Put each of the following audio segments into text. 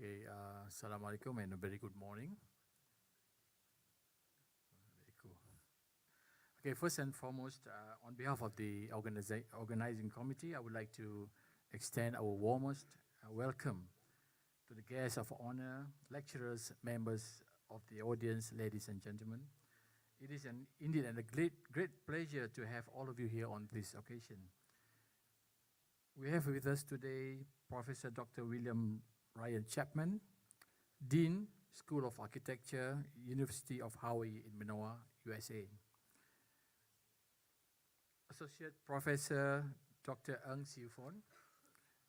Okay, Assalamualaikum and a very good morning. Very cool. Okay, first and foremost, on behalf of the organizing committee, I would like to extend our warmest welcome to the guests of honor, lecturers, members of the audience, ladies and gentlemen. It is indeed a great pleasure to have all of you here on this occasion. We have with us today Professor Dr. Wiliam Chapman, Dean, School of Architecture, University of Hawaii in Manoa, USA. Associate Professor Dr. Ng Siu Phon,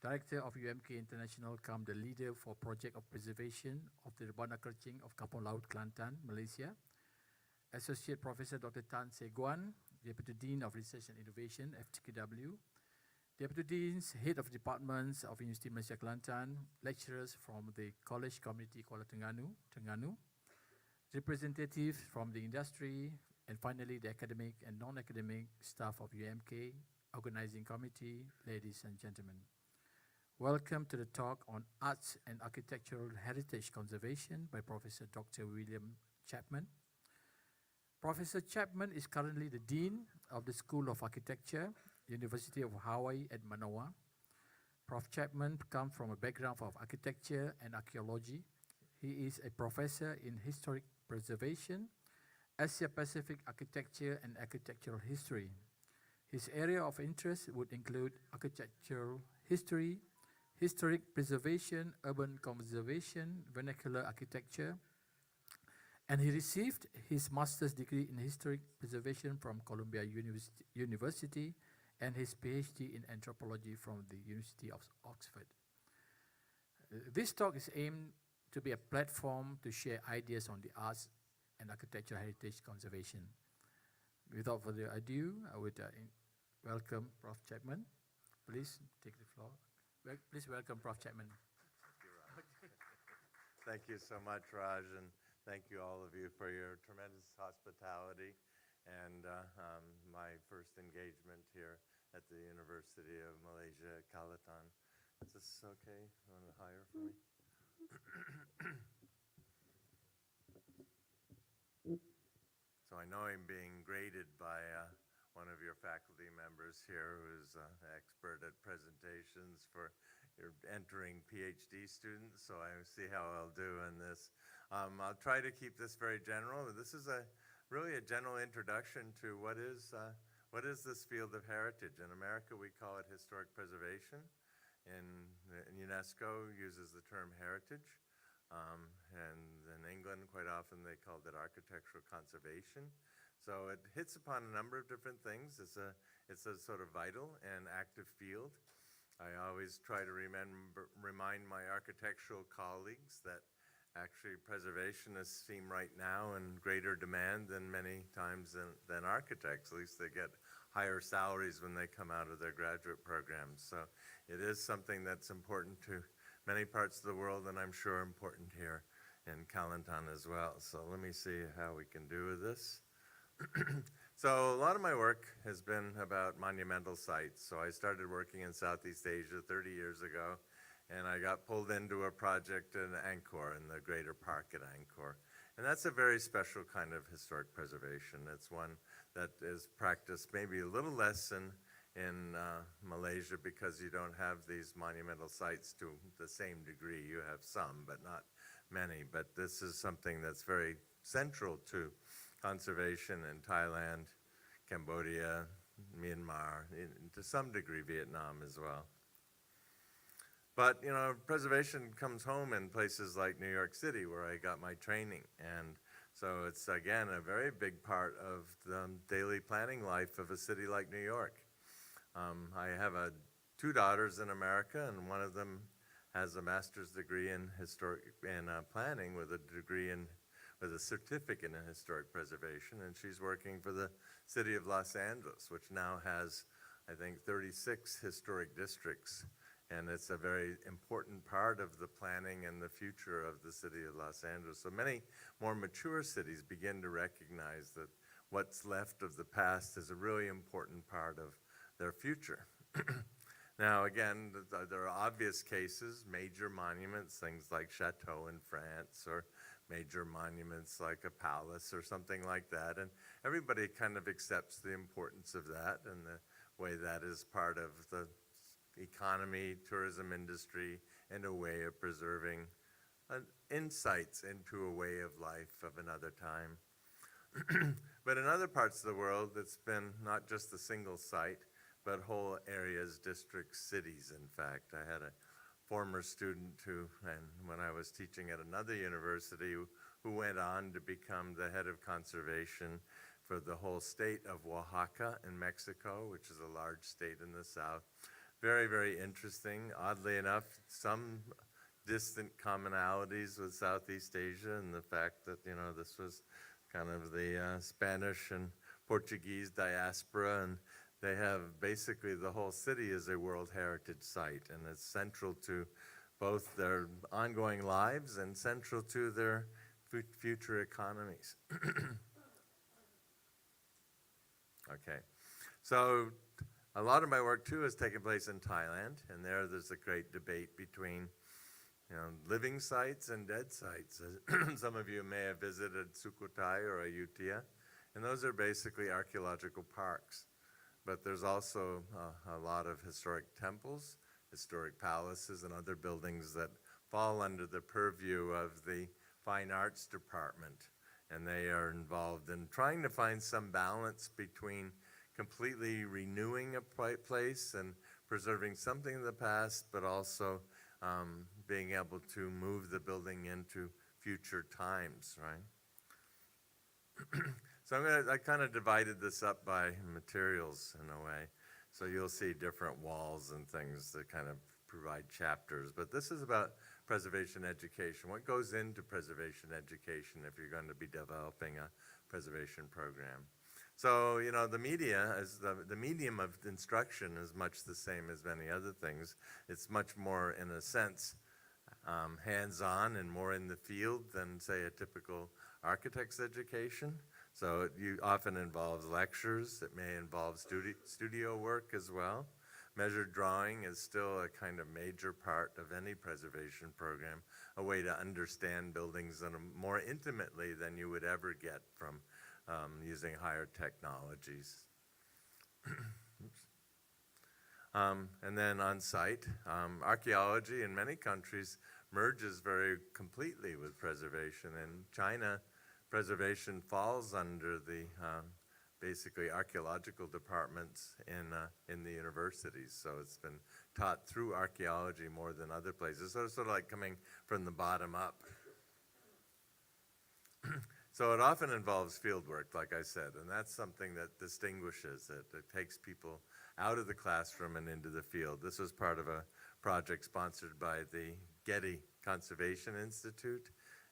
Director of UMK International, the leader for Project of Preservation of the REBANA KERCING of Kampung LAUT, Kelantan, Malaysia. Associate Professor Dr. Tan Se Guan, Deputy Dean of Research and Innovation, FTKW. Deputy Deans, Head of Departments of University Malaysia Kelantan, lecturers from the College Community Kuala Terengganu, representatives from the industry, and finally the academic and non-academic staff of UMK, organizing committee, ladies and gentlemen. Welcome to the talk on Arts and Architectural Heritage Conservation by Professor Dr. Wiliam Chapman. Professor Chapman is currently the Dean of the School of Architecture, University of Hawaii at Manoa. Prof. Chapman comes from a background of architecture and archaeology. He is a professor in historic preservation, Asia-Pacific architecture and architectural history. His area of interest would include architectural history, historic preservation, urban conservation, vernacular architecture, and he received his master's degree in historic preservation from Columbia University and his PhD in anthropology from the University of Oxford. This talk is aimed to be a platform to share ideas on the arts and architectural heritage conservation. Without further ado, I would welcome Prof. Chapman. Please take the floor. Please welcome Prof. Chapman. Thank you so much, Raj, and thank you all of you for your tremendous hospitality and my first engagement here at the University of Malaysia, Kelantan. Is this okay? You want to hire for me? So I know I'm being graded by one of your faculty members here who's an expert at presentations for your entering PhD students, so I see how I'll do in this. I'll try to keep this very general. This is really a general introduction to what is this field of heritage. In America, we call it historic preservation. In UNESCO uses the term heritage. And in England, quite often they called it architectural conservation. So it hits upon a number of different things. It's a sort of vital and active field. I always try to remind my architectural colleagues that actually preservationists seem right now in greater demand than many times than architects. At least they get higher salaries when they come out of their graduate programs. So it is something that's important to many parts of the world, and I'm sure important here in Kelantan as well. So let me see how we can do with this. So a lot of my work has been about monumental sites. So I started working in Southeast Asia 30 years ago, and I got pulled into a project in Angkor, in the greater park at Angkor. And that's a very special kind of historic preservation. It's one that is practiced maybe a little less in Malaysia because you don't have these monumental sites to the same degree. You have some, but not many. But this is something that's very central to conservation in Thailand, Cambodia, Myanmar, to some degree Vietnam as well. But, you know, preservation comes home in places like New York City, where I got my training. And so it's, again, a very big part of the daily planning life of a city like New York. I have two daughters in America, and one of them has a master's degree in planning with a certificate in historic preservation, and she's working for the city of Los Angeles, which now has, I think, 36 historic districts. And it's a very important part of the planning and the future of the city of Los Angeles. So many more mature cities begin to recognize that what's left of the past is a really important part of their future. Now, again, there are obvious cases, major monuments, things like Chateau in France, or major monuments like a palace or something like that. And everybody kind of accepts the importance of that and the way that is part of the economy, tourism industry, and a way of preserving insights into a way of life of another time. But in other parts of the world, it's been not just a single site, but whole areas, districts, cities, in fact. I had a former student and when I was teaching at another university, who went on to become the head of conservation for the whole state of Oaxaca in Mexico, which is a large state in the south. Very, very interesting. Oddly enough, some distant commonalities with Southeast Asia and the fact that, this was kind of the Spanish and Portuguese diaspora, and they have basically the whole city is a World Heritage Site, and it's central to both their ongoing lives and central to their future economies. Okay, so a lot of my work too has taken place in Thailand, and there's a great debate between living sites and dead sites. Some of you may have visited Sukhothai or Ayutthaya, and those are basically archaeological parks. But there's also a lot of historic temples, historic palaces, and other buildings that fall under the purview of the Fine Arts Department. And they are involved in trying to find some balance between completely renewing a place and preserving something of the past, but also being able to move the building into future times, right? So I kind of divided this up by materials in a way. So you'll see different walls and things that kind of provide chapters. But this is about preservation education. What goes into preservation education if you're going to be developing a preservation program? So, the media, the medium of instruction is much the same as many other things. It's much more, in a sense, hands-on and more in the field than, say, a typical architect's education. So it often involves lectures. It may involve studio work as well. Measured drawing is still a kind of major part of any preservation program, a way to understand buildings more intimately than you would ever get from using higher technologies. And then on site, archaeology in many countries merges very completely with preservation. In China, preservation falls under the basically archaeological departments in the universities. So it's been taught through archaeology more than other places. So it's sort of like coming from the bottom up. So it often involves field work, like I said, and that's something that distinguishes it. It takes people out of the classroom and into the field. This was part of a project sponsored by the Getty Conservation Institute,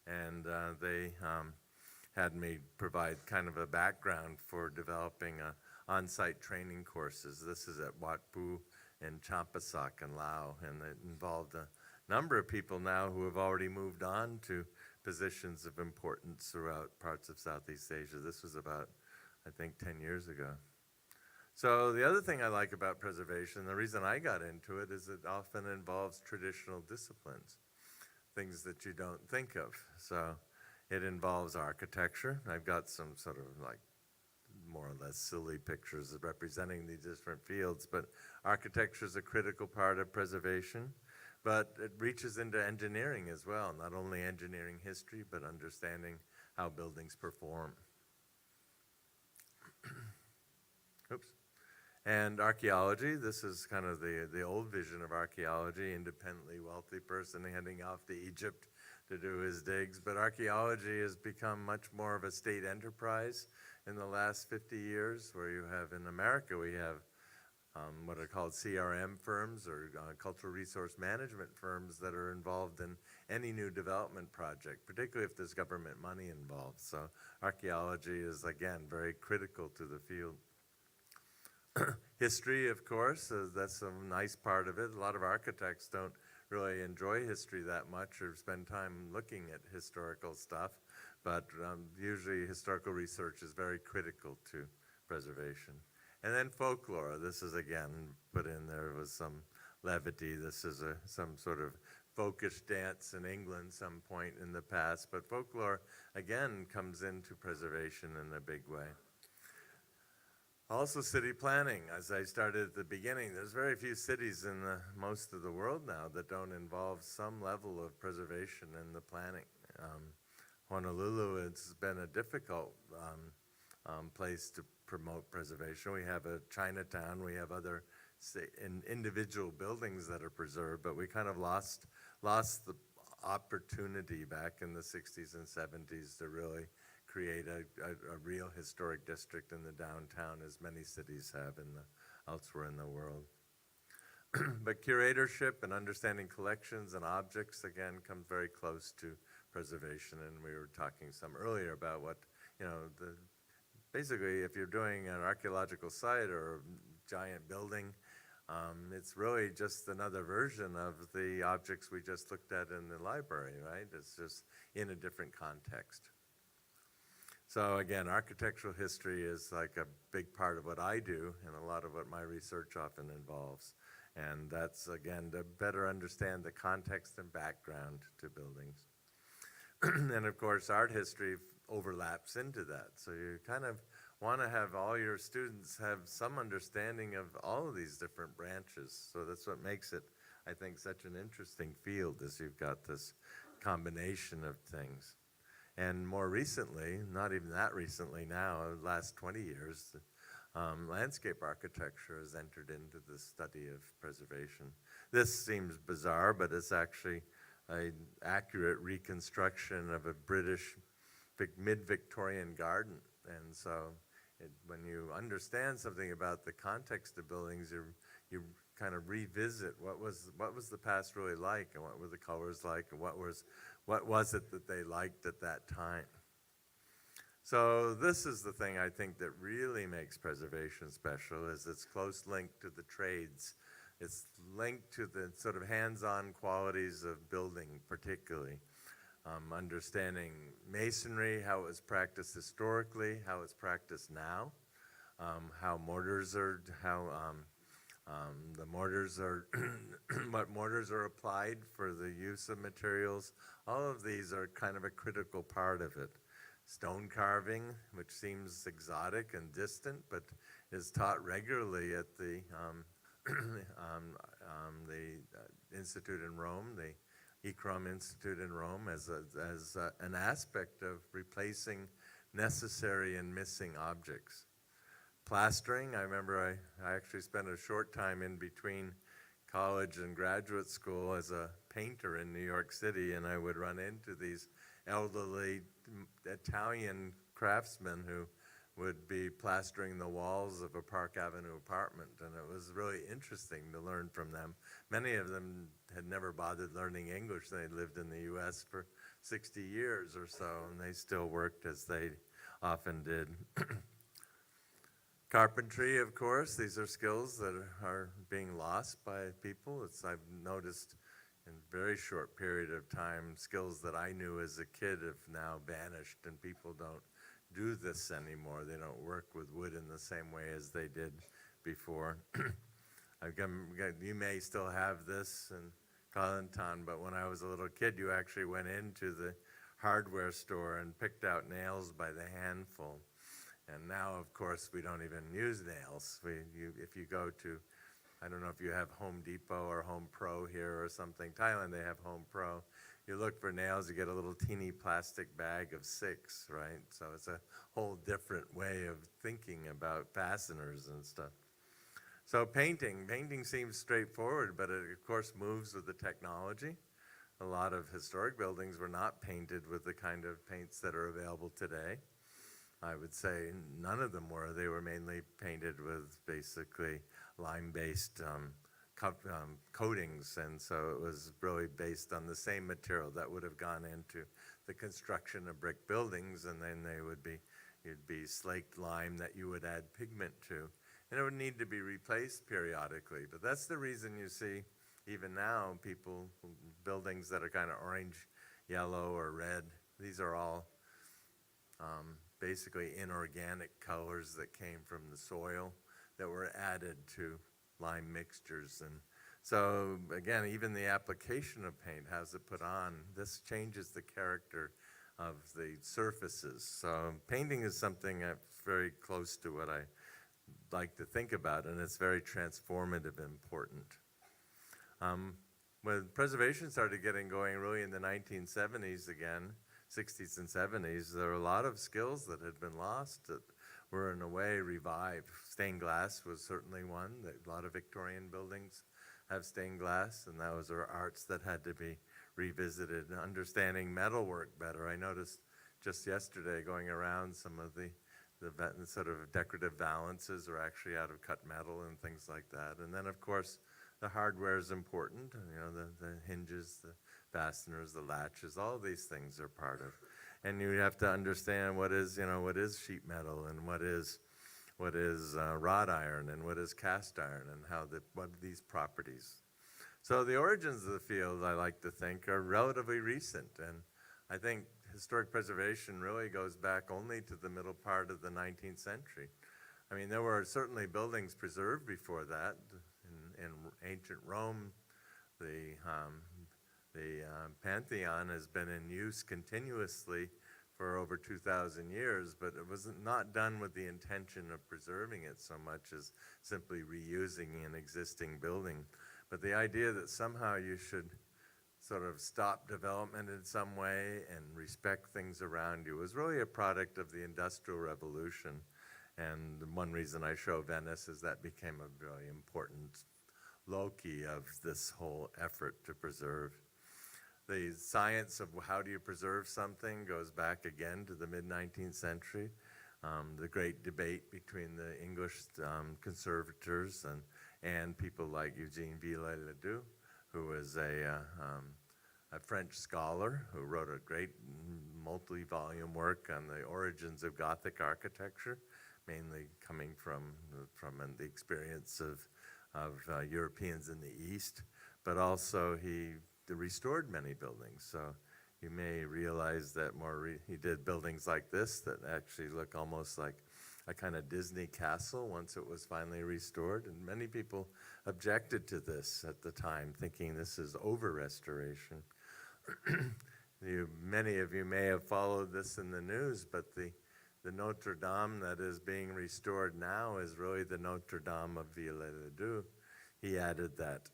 and they had me provide kind of a background for developing on-site training courses. This is at Wat Pu in Champasak in Laos, and it involved a number of people now who have already moved on to positions of importance throughout parts of Southeast Asia. This was about, I think, 10 years ago. So the other thing I like about preservation, the reason I got into it, is it often involves traditional disciplines, things that you don't think of. So it involves architecture. I've got some sort of like more or less silly pictures representing these different fields, but architecture is a critical part of preservation. But it reaches into engineering as well, not only engineering history, but understanding how buildings perform. Oops. And archaeology, this is kind of the old vision of archaeology, independently wealthy person heading off to Egypt to do his digs. But archaeology has become much more of a state enterprise in the last 50 years, where you have, in America, we have what are called CRM firms, or cultural resource management firms, that are involved in any new development project, particularly if there's government money involved. So archaeology is, again, very critical to the field. History, of course, that's a nice part of it. A lot of architects don't really enjoy history that much or spend time looking at historical stuff, but usually historical research is very critical to preservation. And then folklore, this is again put in there with some levity. This is some sort of folkish dance in England some point in the past, but folklore, again, comes into preservation in a big way. Also city planning, as I started at the beginning, there's very few cities in most of the world now that don't involve some level of preservation in the planning. Honolulu, it's been a difficult place to promote preservation. We have a Chinatown, we have other individual buildings that are preserved, but we kind of lost the opportunity back in the 60s and 70s to really create a real historic district in the downtown, as many cities have elsewhere in the world. But curatorship and understanding collections and objects, again, come very close to preservation, and we were talking some earlier about what, basically, if you're doing an archaeological site or a giant building, it's really just another version of the objects we just looked at in the library, right? It's just in a different context. So again, architectural history is like a big part of what I do and a lot of what my research often involves. And that's, again, to better understand the context and background to buildings. And of course, art history overlaps into that. So you kind of want to have all your students have some understanding of all of these different branches. So that's what makes it, I think, such an interesting field, is you've got this combination of things. And more recently, not even that recently now, the last 20 years, landscape architecture has entered into the study of preservation. This seems bizarre, but it's actually an accurate reconstruction of a British mid-Victorian garden. And so when you understand something about the context of buildings, you kind of revisit what was the past really like, and what were the colors like, and what was it that they liked at that time. So this is the thing I think that really makes preservation special, is its close link to the trades. It's linked to the sort of hands-on qualities of building, particularly. Understanding masonry, how it was practiced historically, how it's practiced now, how mortars are, what mortars are applied for the use of materials. All of these are kind of a critical part of it. Stone carving, which seems exotic and distant, but is taught regularly at the Institute in Rome, the ECROM Institute in Rome, as an aspect of replacing necessary and missing objects. Plastering, I remember I actually spent a short time in between college and graduate school as a painter in New York City, and I would run into these elderly Italian craftsmen who would be plastering the walls of a Park Avenue apartment, and it was really interesting to learn from them. Many of them had never bothered learning English. They lived in the US for 60 years or so, and they still worked as they often did. Carpentry, of course, these are skills that are being lost by people. I've noticed in a very short period of time, skills that I knew as a kid have now vanished, and people don't do this anymore. They don't work with wood in the same way as they did before. You may still have this in KELANTAN, but when I was a little kid, you actually went into the hardware store and picked out nails by the handful. And now, of course, we don't even use nails. If you go to, I don't know if you have Home Depot or Home Pro here or something. Thailand, they have Home Pro. You look for nails, you get a little teeny plastic bag of 6, right? So it's a whole different way of thinking about fasteners and stuff. So painting seems straightforward, but it, of course, moves with the technology. A lot of historic buildings were not painted with the kind of paints that are available today. I would say none of them were. They were mainly painted with basically lime-based coatings, and so it was really based on the same material that would have gone into the construction of brick buildings, and then it'd be slaked lime that you would add pigment to, and it would need to be replaced periodically. But that's the reason you see, even now, buildings that are kind of orange, yellow, or red, these are all basically inorganic colors that came from the soil that were added to lime mixtures. And So again, even the application of paint, how's it put on, this changes the character of the surfaces. So painting is something that's very close to what I like to think about, and it's very transformative and important. When preservation started getting going really in the 1970s again, 60s and 70s, there were a lot of skills that had been lost that were in a way revived. Stained glass was certainly one. A lot of Victorian buildings have stained glass, and those are arts that had to be revisited. Understanding metalwork better. I noticed just yesterday going around some of the sort of decorative valances are actually out of cut metal and things like that. And then of course the hardware is important. You know, the hinges, the fasteners, the latches, all these things are part of. And you have to understand what is, you know, what is sheet metal and what is wrought iron and what is cast iron and what are these properties. So the origins of the field, I like to think, are relatively recent. And I think historic preservation really goes back only to the middle part of the 19th century. I mean, there were certainly buildings preserved before that. In ancient Rome, the Pantheon has been in use continuously for over 2,000 years, but it was not done with the intention of preserving it so much as simply reusing an existing building. But the idea that somehow you should sort of stop development in some way and respect things around you was really a product of the Industrial Revolution. And one reason I show Venice is that became a very important loci of this whole effort to preserve. The science of how do you preserve something goes back again to the mid-19th century. The great debate between the English conservators and people like Eugene Villers-Ledoux, who was a French scholar who wrote a great multi-volume work on the origins of Gothic architecture, mainly coming from the experience of Europeans in the East, but also he restored many buildings. So you may realize that he did buildings like this that actually look almost like a kind of Disney castle once it was finally restored. And many people objected to this at the time, thinking this is over-restoration. Many of you may have followed this in the news, but the Notre Dame that is being restored now is really the Notre Dame of Villers-Ledoux. He added that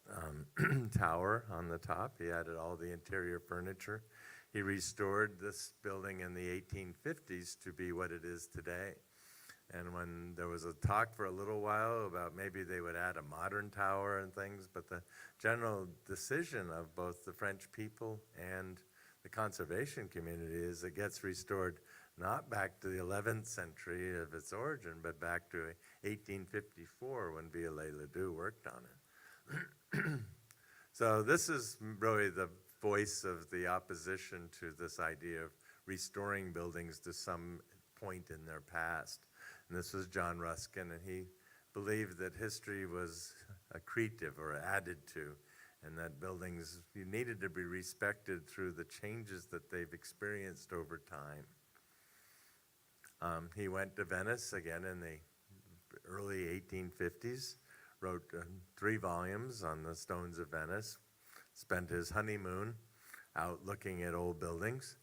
tower on the top. He added all the interior furniture. He restored this building in the 1850s to be what it is today. And when there was a talk for a little while about maybe they would add a modern tower and things, but the general decision of both the French people and the conservation community is it gets restored not back to the 11th century of its origin, but back to 1854 when Villers-Ledoux worked on it. So this is really the voice of the opposition to this idea of restoring buildings to some point in their past. And this was John Ruskin, and he believed that history was accretive or added to, and that buildings needed to be respected through the changes that they've experienced over time. He went to Venice again in the early 1850s, wrote 3 volumes on the stones of Venice, spent his honeymoon out looking at old buildings,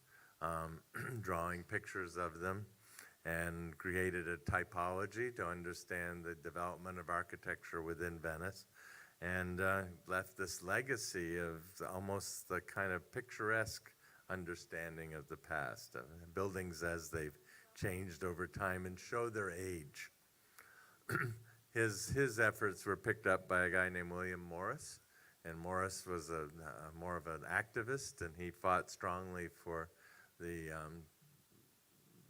drawing pictures of them, and created a typology to understand the development of architecture within Venice, and left this legacy of almost the kind of picturesque understanding of the past, buildings as they've changed over time and show their age. His efforts were picked up by a guy named William Morris, and Morris was more of an activist, and he fought strongly for the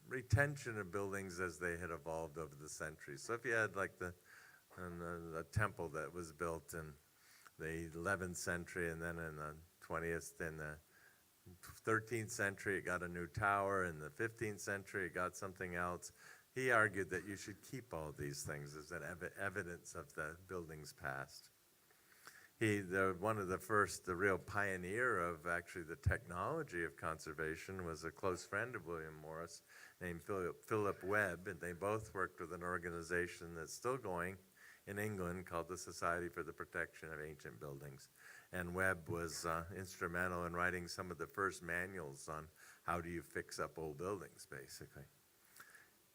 retention of buildings as they had evolved over the centuries. So if you had like the temple that was built in the 11th century, and then in the 20th, in the 13th century it got a new tower, in the 15th century it got something else. He argued that you should keep all these things as an evidence of the building's past. One of the first, the real pioneer of actually the technology of conservation was a close friend of William Morris named Philip Webb, and they both worked with an organization that's still going in England called the Society for the Protection of Ancient Buildings. And Webb was instrumental in writing some of the first manuals on how do you fix up old buildings, basically.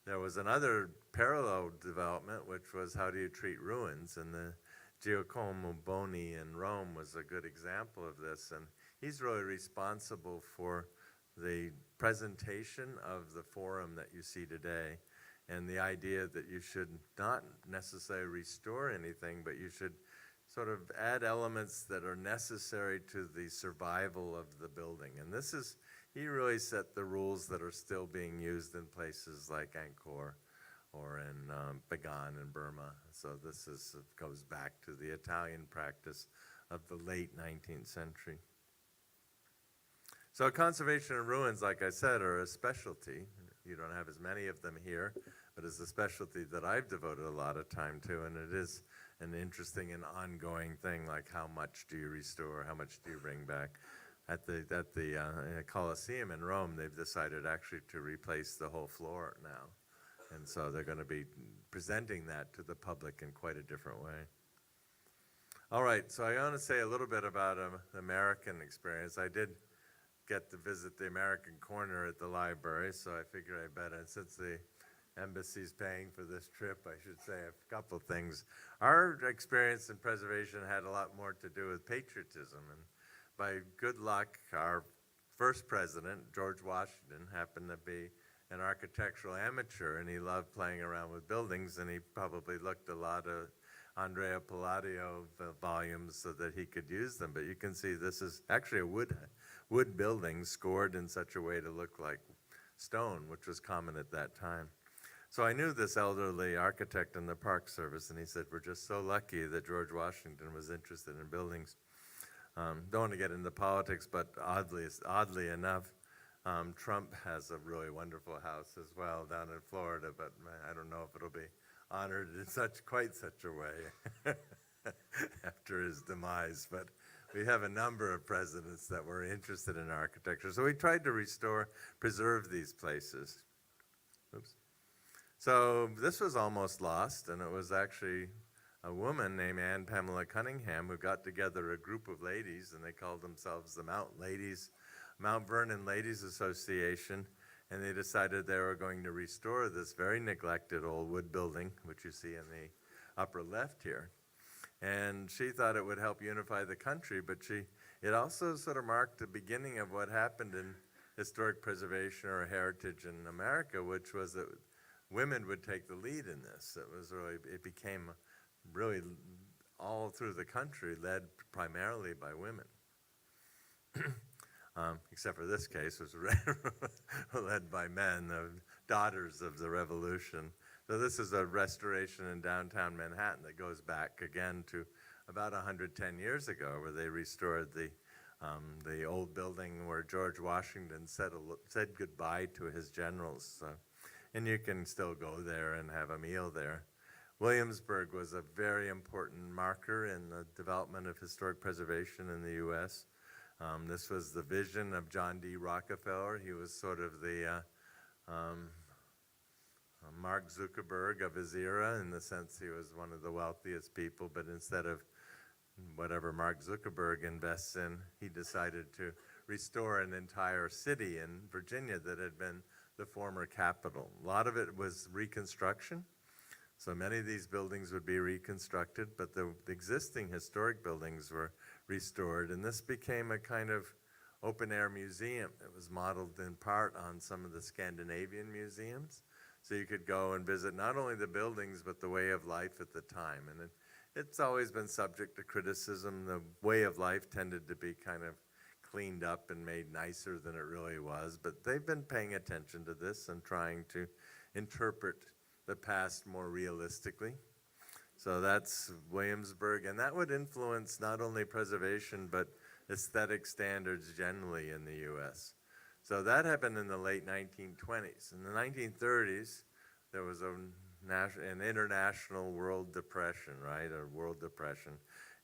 There was another parallel development, which was how do you treat ruins, and the Giacomo Boni in Rome was a good example of this, and he's really responsible for the presentation of the forum that you see today, and the idea that you should not necessarily restore anything, but you should sort of add elements that are necessary to the survival of the building. And this is, he really set the rules that are still being used in places like Angkor or in Bagan in Burma. So this goes back to the Italian practice of the late 19th century. So conservation of ruins, like I said, are a specialty. You don't have as many of them here, but it's a specialty that I've devoted a lot of time to, and it is an interesting and ongoing thing, like how much do you restore, how much do you bring back. At the Colosseum in Rome, they've decided actually to replace the whole floor now. And so they're going to be presenting that to the public in quite a different way. All right, so I want to say a little bit about the American experience. I did get to visit the American corner at the library, so I figured I better, since the embassy's paying for this trip, I should say a couple things. Our experience in preservation had a lot more to do with patriotism, and by good luck, our first president, George Washington, happened to be an architectural amateur, and he loved playing around with buildings, and he probably looked a lot of Andrea Palladio volumes so that he could use them. But you can see this is actually a wood building scored in such a way to look like stone, which was common at that time. So I knew this elderly architect in the Park Service, and he said, we're just so lucky that George Washington was interested in buildings. Don't want to get into politics, but oddly enough, Trump has a really wonderful house as well down in Florida, but I don't know if it'll be honored in quite such a way after his demise. But we have a number of presidents that were interested in architecture. So we tried to preserve these places. Oops. So this was almost lost, and it was actually a woman named Anne Pamela Cunningham who got together a group of ladies, and they called themselves the Mount Vernon Ladies Association, and they decided they were going to restore this very neglected old wood building, which you see in the upper left here. And she thought it would help unify the country, but it also sort of marked the beginning of what happened in historic preservation or heritage in America, which was that women would take the lead in this. It became really all through the country, led primarily by women. Except for this case, was led by men, the daughters of the Revolution. So this is a restoration in downtown Manhattan that goes back again to about 110 years ago, where they restored the old building where George Washington said goodbye to his generals. And you can still go there and have a meal there. Williamsburg was a very important marker in the development of historic preservation in the U.S. This was the vision of John D. Rockefeller. He was sort of the Mark Zuckerberg of his era, in the sense he was one of the wealthiest people, but instead of whatever Mark Zuckerberg invests in, he decided to restore an entire city in Virginia that had been the former capital. A lot of it was reconstruction. So many of these buildings would be reconstructed, but the existing historic buildings were restored, and this became a kind of open-air museum. It was modeled in part on some of the Scandinavian museums, so you could go and visit not only the buildings, but the way of life at the time. And it's always been subject to criticism. The way of life tended to be kind of cleaned up and made nicer than it really was, but they've been paying attention to this and trying to interpret the past more realistically. So that's Williamsburg, and that would influence not only preservation, but aesthetic standards generally in the US. So that happened in the late 1920s. In the 1930s, there was an international world depression, right? A world depression,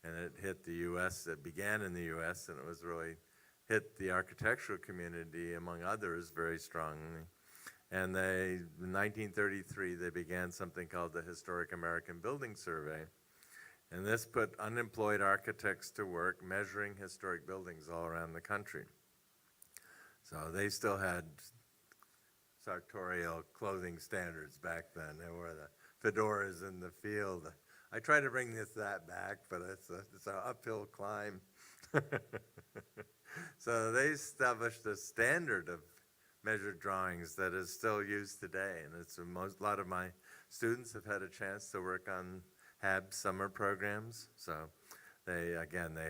and it hit the US, it began in the US, and it was really hit the architectural community, among others, very strongly. And in 1933, they began something called the Historic American Building Survey. And this put unemployed architects to work measuring historic buildings all around the country. So they still had sartorial clothing standards back then. They wore the fedoras in the field. I try to bring that back, but it's an uphill climb. So they established a standard of measured drawings that is still used today, and a lot of my students have had a chance to work on HAB summer programs. So they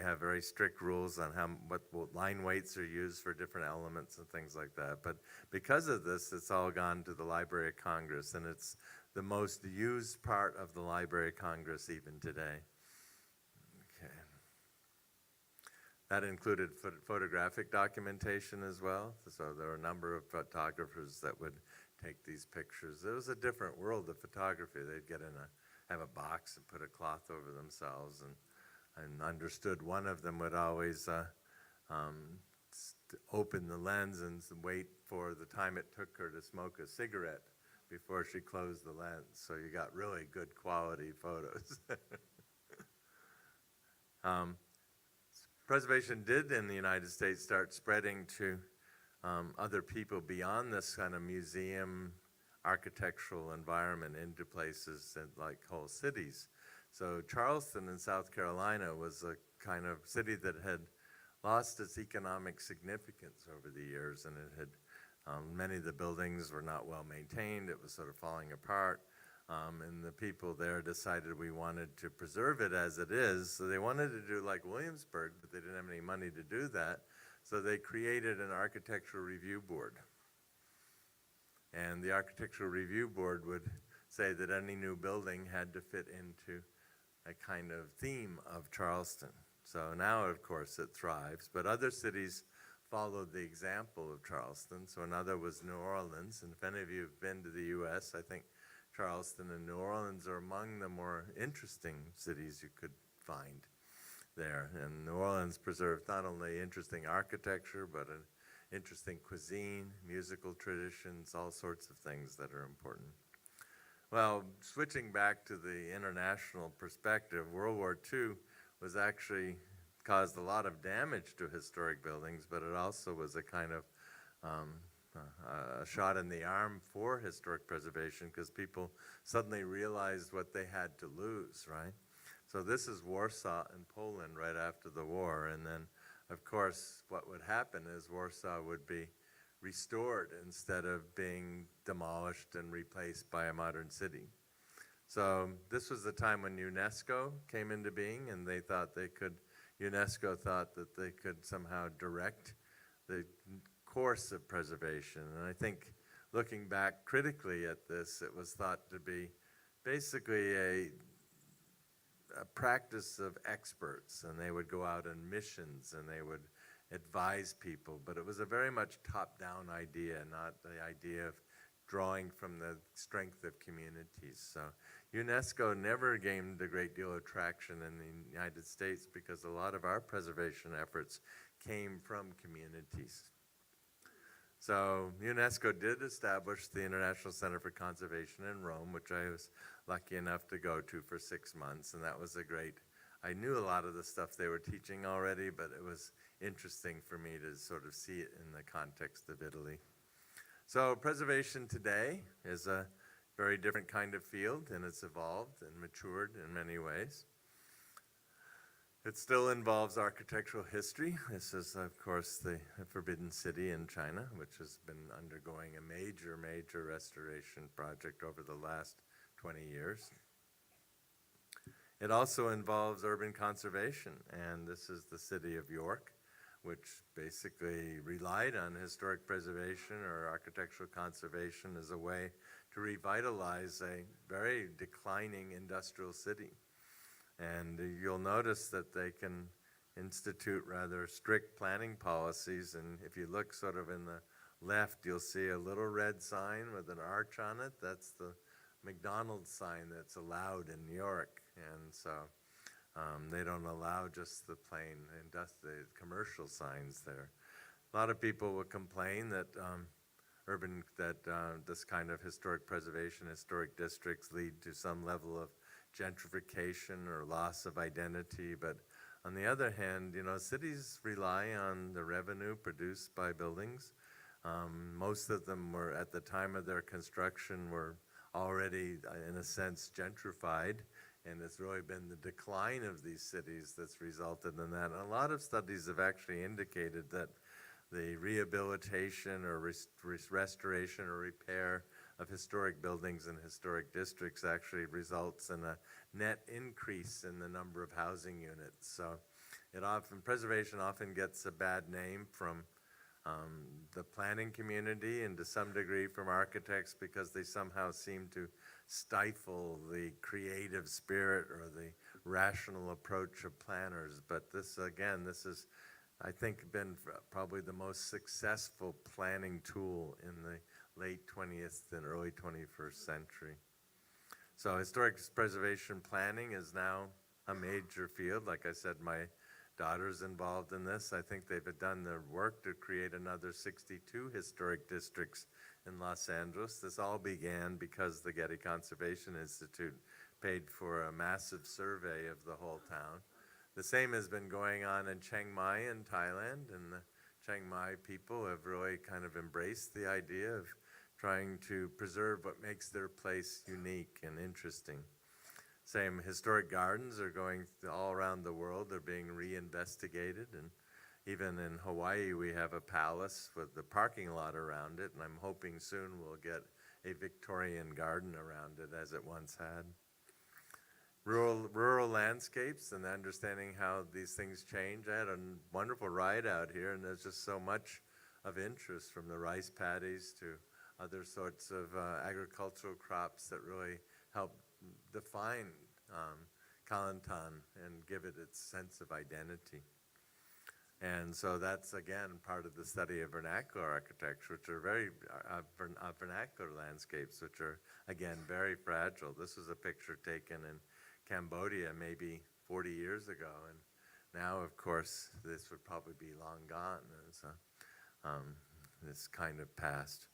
have very strict rules on what line weights are used for different elements and things like that. But because of this, it's all gone to the Library of Congress, and it's the most used part of the Library of Congress even today. Okay. That included photographic documentation as well. So there were a number of photographers that would take these pictures. It was a different world of photography. They'd have a box and put a cloth over themselves, and understood one of them would always open the lens and wait for the time it took her to smoke a cigarette before she closed the lens. So you got really good quality photos. Preservation did in the United States start spreading to other people beyond this kind of museum architectural environment into places like whole cities. So Charleston in South Carolina was a kind of city that had lost its economic significance over the years, and it had many of the buildings were not well maintained. It was sort of falling apart, and the people there decided we wanted to preserve it as it is. So they wanted to do like Williamsburg, but they didn't have any money to do that. So they created an architectural review board. And the architectural review board would say that any new building had to fit into a kind of theme of Charleston. So now, of course, it thrives, but other cities followed the example of Charleston. So another was New Orleans, and if any of you have been to the US, I think Charleston and New Orleans are among the more interesting cities you could find there. And New Orleans preserved not only interesting architecture, but an interesting cuisine, musical traditions, all sorts of things that are important. Well, switching back to the international perspective, World War II was actually caused a lot of damage to historic buildings, but it also was a kind of a shot in the arm for historic preservation, because people suddenly realized what they had to lose, right? So this is Warsaw in Poland right after the war, and then of course what would happen is Warsaw would be restored instead of being demolished and replaced by a modern city. So this was the time when UNESCO came into being, and UNESCO thought that they could somehow direct the course of preservation. And I think looking back critically at this, it was thought to be basically a practice of experts, and they would go out on missions and they would advise people, but it was a very much top-down idea, not the idea of drawing from the strength of communities. So UNESCO never gained a great deal of traction in the United States because a lot of our preservation efforts came from communities. So UNESCO did establish the International Center for Conservation in Rome, which I was lucky enough to go to for 6 months, and that was I knew a lot of the stuff they were teaching already, but it was interesting for me to sort of see it in the context of Italy. So preservation today is a very different kind of field, and it's evolved and matured in many ways. It still involves architectural history. This is, of course, the Forbidden City in China, which has been undergoing a major, major restoration project over the last 20 years. It also involves urban conservation, and this is the city of York, which basically relied on historic preservation or architectural conservation as a way to revitalize a very declining industrial city. And you'll notice that they can institute rather strict planning policies, and if you look sort of in the left, you'll see a little red sign with an arch on it. That's the McDonald's sign that's allowed in New York, and so they don't allow just the plain the commercial signs there. A lot of people will complain that this kind of historic preservation, historic districts lead to some level of gentrification or loss of identity. But on the other hand, cities rely on the revenue produced by buildings. Most of them were, at the time of their construction, were already, in a sense, gentrified. And it's really been the decline of these cities that's resulted in that. And a lot of studies have actually indicated that the rehabilitation or restoration or repair of historic buildings and historic districts actually results in a net increase in the number of housing units. So preservation often gets a bad name from the planning community and to some degree from architects because they somehow seem to stifle the creative spirit or the rational approach of planners. But this is, I think, been probably the most successful planning tool in the late 20th and early 21st century. So historic preservation planning is now a major field. Like I said, my daughter's involved in this. I think they've done the work to create another 62 historic districts in Los Angeles. This all began because the Getty Conservation Institute paid for a massive survey of the whole town. The same has been going on in Chiang Mai in Thailand, and the Chiang Mai people have really kind of embraced the idea of trying to preserve what makes their place unique and interesting. Same historic gardens are going all around the world. They're being reinvestigated, and even in Hawaii we have a palace with the parking lot around it, and I'm hoping soon we'll get a Victorian garden around it as it once had. Rural landscapes and understanding how these things change. I had a wonderful ride out here, and there's just so much of interest, from the rice paddies to other sorts of agricultural crops that really help define Kelantan and give it its sense of identity. And so that's, again, part of the study of vernacular architecture, which are very vernacular landscapes, which are, again, very fragile. This was a picture taken in Cambodia maybe 40 years ago, and now, of course, this would probably be long gone. And so this kind of past.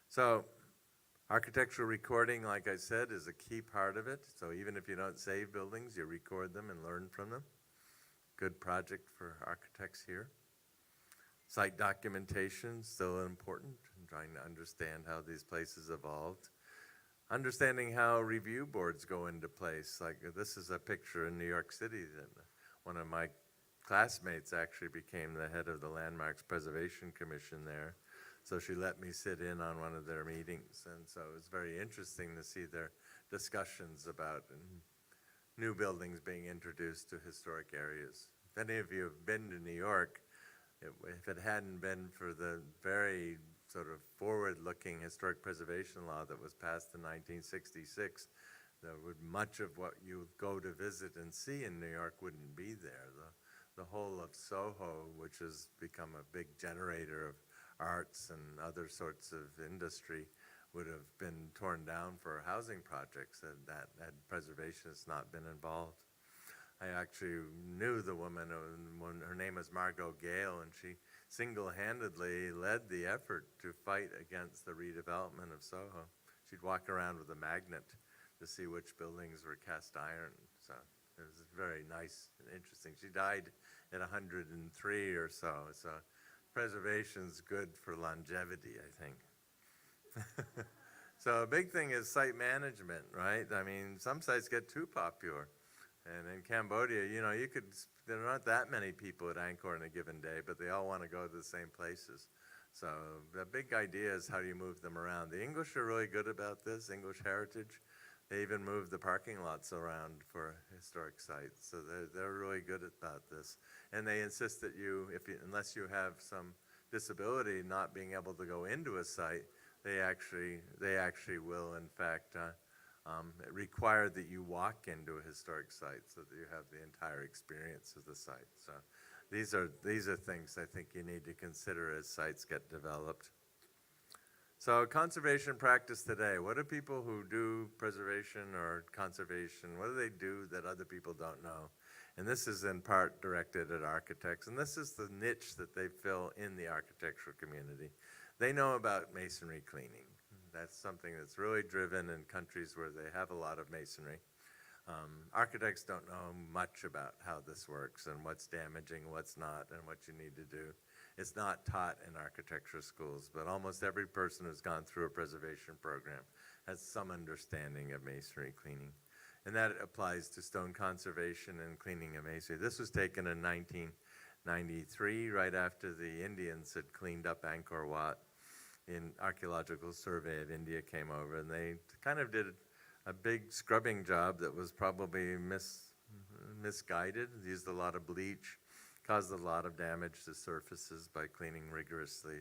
So architectural recording, like I said, is a key part of it. So even if you don't save buildings, you record them and learn from them. Good project for architects here. Site documentation, still important, and trying to understand how these places evolved. Understanding how review boards go into place. Like this is a picture in New York City that one of my classmates actually became the head of the Landmarks Preservation Commission there. So she let me sit in on one of their meetings. And so it was very interesting to see their discussions about new buildings being introduced to historic areas. If any of you have been to New York, if it hadn't been for the very sort of forward-looking historic preservation law that was passed in 1966, much of what you go to visit and see in New York wouldn't be there. The whole of Soho, which has become a big generator of arts and other sorts of industry, would have been torn down for housing projects, and that preservation has not been involved. I actually knew the woman, her name was Margot Gale, and she single-handedly led the effort to fight against the redevelopment of Soho. She'd walk around with a magnet to see which buildings were cast iron. So it was very nice and interesting. She died at 103 or so. So preservation's good for longevity, I think. So a big thing is site management, right? I mean, some sites get too popular. And in Cambodia, there are not that many people at Angkor in a given day, but they all want to go to the same places. So the big idea is how do you move them around. The English are really good about this, English heritage. They even move the parking lots around for historic sites. So they're really good about this. And they insist that unless you have some disability not being able to go into a site, they actually will, in fact, require that you walk into a historic site so that you have the entire experience of the site. So these are things I think you need to consider as sites get developed. So conservation practice today. What do people who do preservation or conservation, what do they do that other people don't know? And this is in part directed at architects, and this is the niche that they fill in the architectural community. They know about masonry cleaning. That's something that's really driven in countries where they have a lot of masonry. Architects don't know much about how this works and what's damaging, what's not, and what you need to do. It's not taught in architecture schools, but almost every person who's gone through a preservation program has some understanding of masonry cleaning. And that applies to stone conservation and cleaning of masonry. This was taken in 1993, right after the Indians had cleaned up Angkor Wat. In Archaeological Survey of India came over, and they kind of did a big scrubbing job that was probably misguided, used a lot of bleach, caused a lot of damage to surfaces by cleaning rigorously.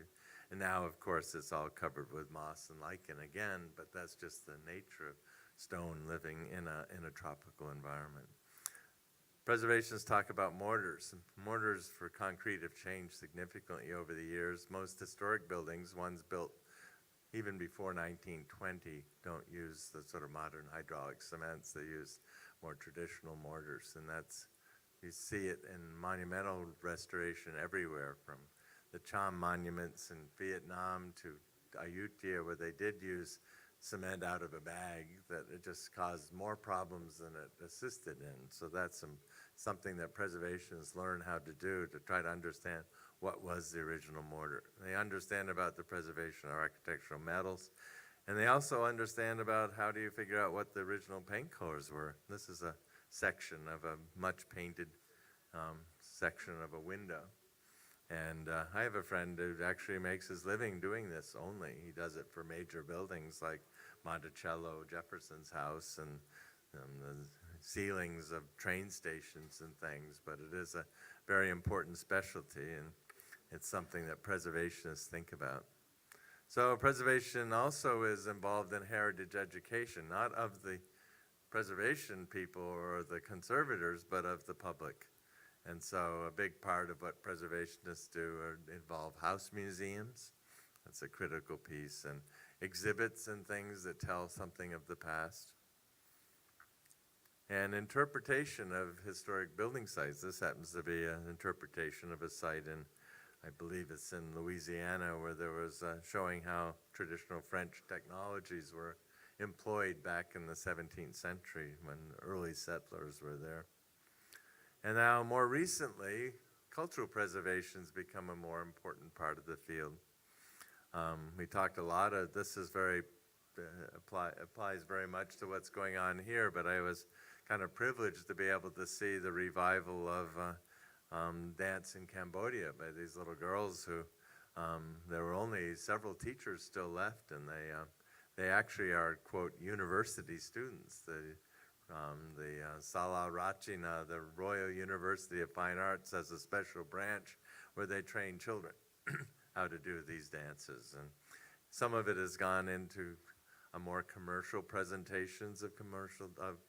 And now, of course, it's all covered with moss and lichen again, but that's just the nature of stone living in a tropical environment. Preservationists talk about mortars. Mortars for concrete have changed significantly over the years. Most historic buildings, ones built even before 1920, don't use the sort of modern hydraulic cements. They use more traditional mortars, and you see it in monumental restoration everywhere, from the Cham monuments in Vietnam to Ayutthaya, where they did use cement out of a bag, that it just caused more problems than it assisted in. So that's something that preservationists learn how to do, to try to understand what was the original mortar. They understand about the preservation of architectural metals, and they also understand about how do you figure out what the original paint colors were. This is a section of a much painted section of a window. And I have a friend who actually makes his living doing this only. He does it for major buildings like Monticello, Jefferson's house, and the ceilings of train stations and things, but it is a very important specialty, and it's something that preservationists think about. So preservation also is involved in heritage education, not of the preservation people or the conservators, but of the public. And so a big part of what preservationists do involve house museums. That's a critical piece, and exhibits and things that tell something of the past. And interpretation of historic building sites. This happens to be an interpretation of a site in, I believe it's in Louisiana, where there was showing how traditional French technologies were employed back in the 17th century when early settlers were there. And now, more recently, cultural preservation has become a more important part of the field. We talked a lot of, this is applies very much to what's going on here, but I was kind of privileged to be able to see the revival of dance in Cambodia by these little girls who, there were only several teachers still left, and they actually are, quote, university students. The Salah Rachina, the Royal University of Fine Arts, has a special branch where they train children how to do these dances. And some of it has gone into a more commercial presentations of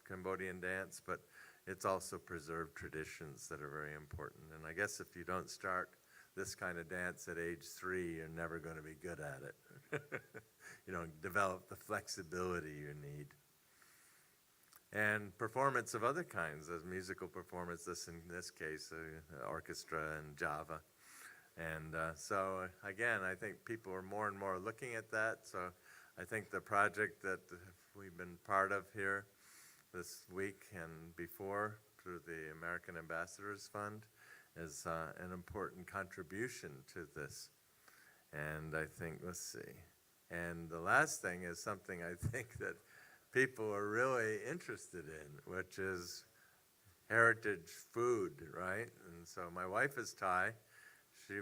Cambodian dance, but it's also preserved traditions that are very important. And I guess if you don't start this kind of dance at age 3, you're never going to be good at it. You don't develop the flexibility you need. And performance of other kinds, as musical performance, in this case, orchestra and Java. And so again, I think people are more and more looking at that. So I think the project that we've been part of here this week and before through the American Ambassadors Fund is an important contribution to this. And I think, let's see. And the last thing is something I think that people are really interested in, which is heritage food, right? And so my wife is Thai.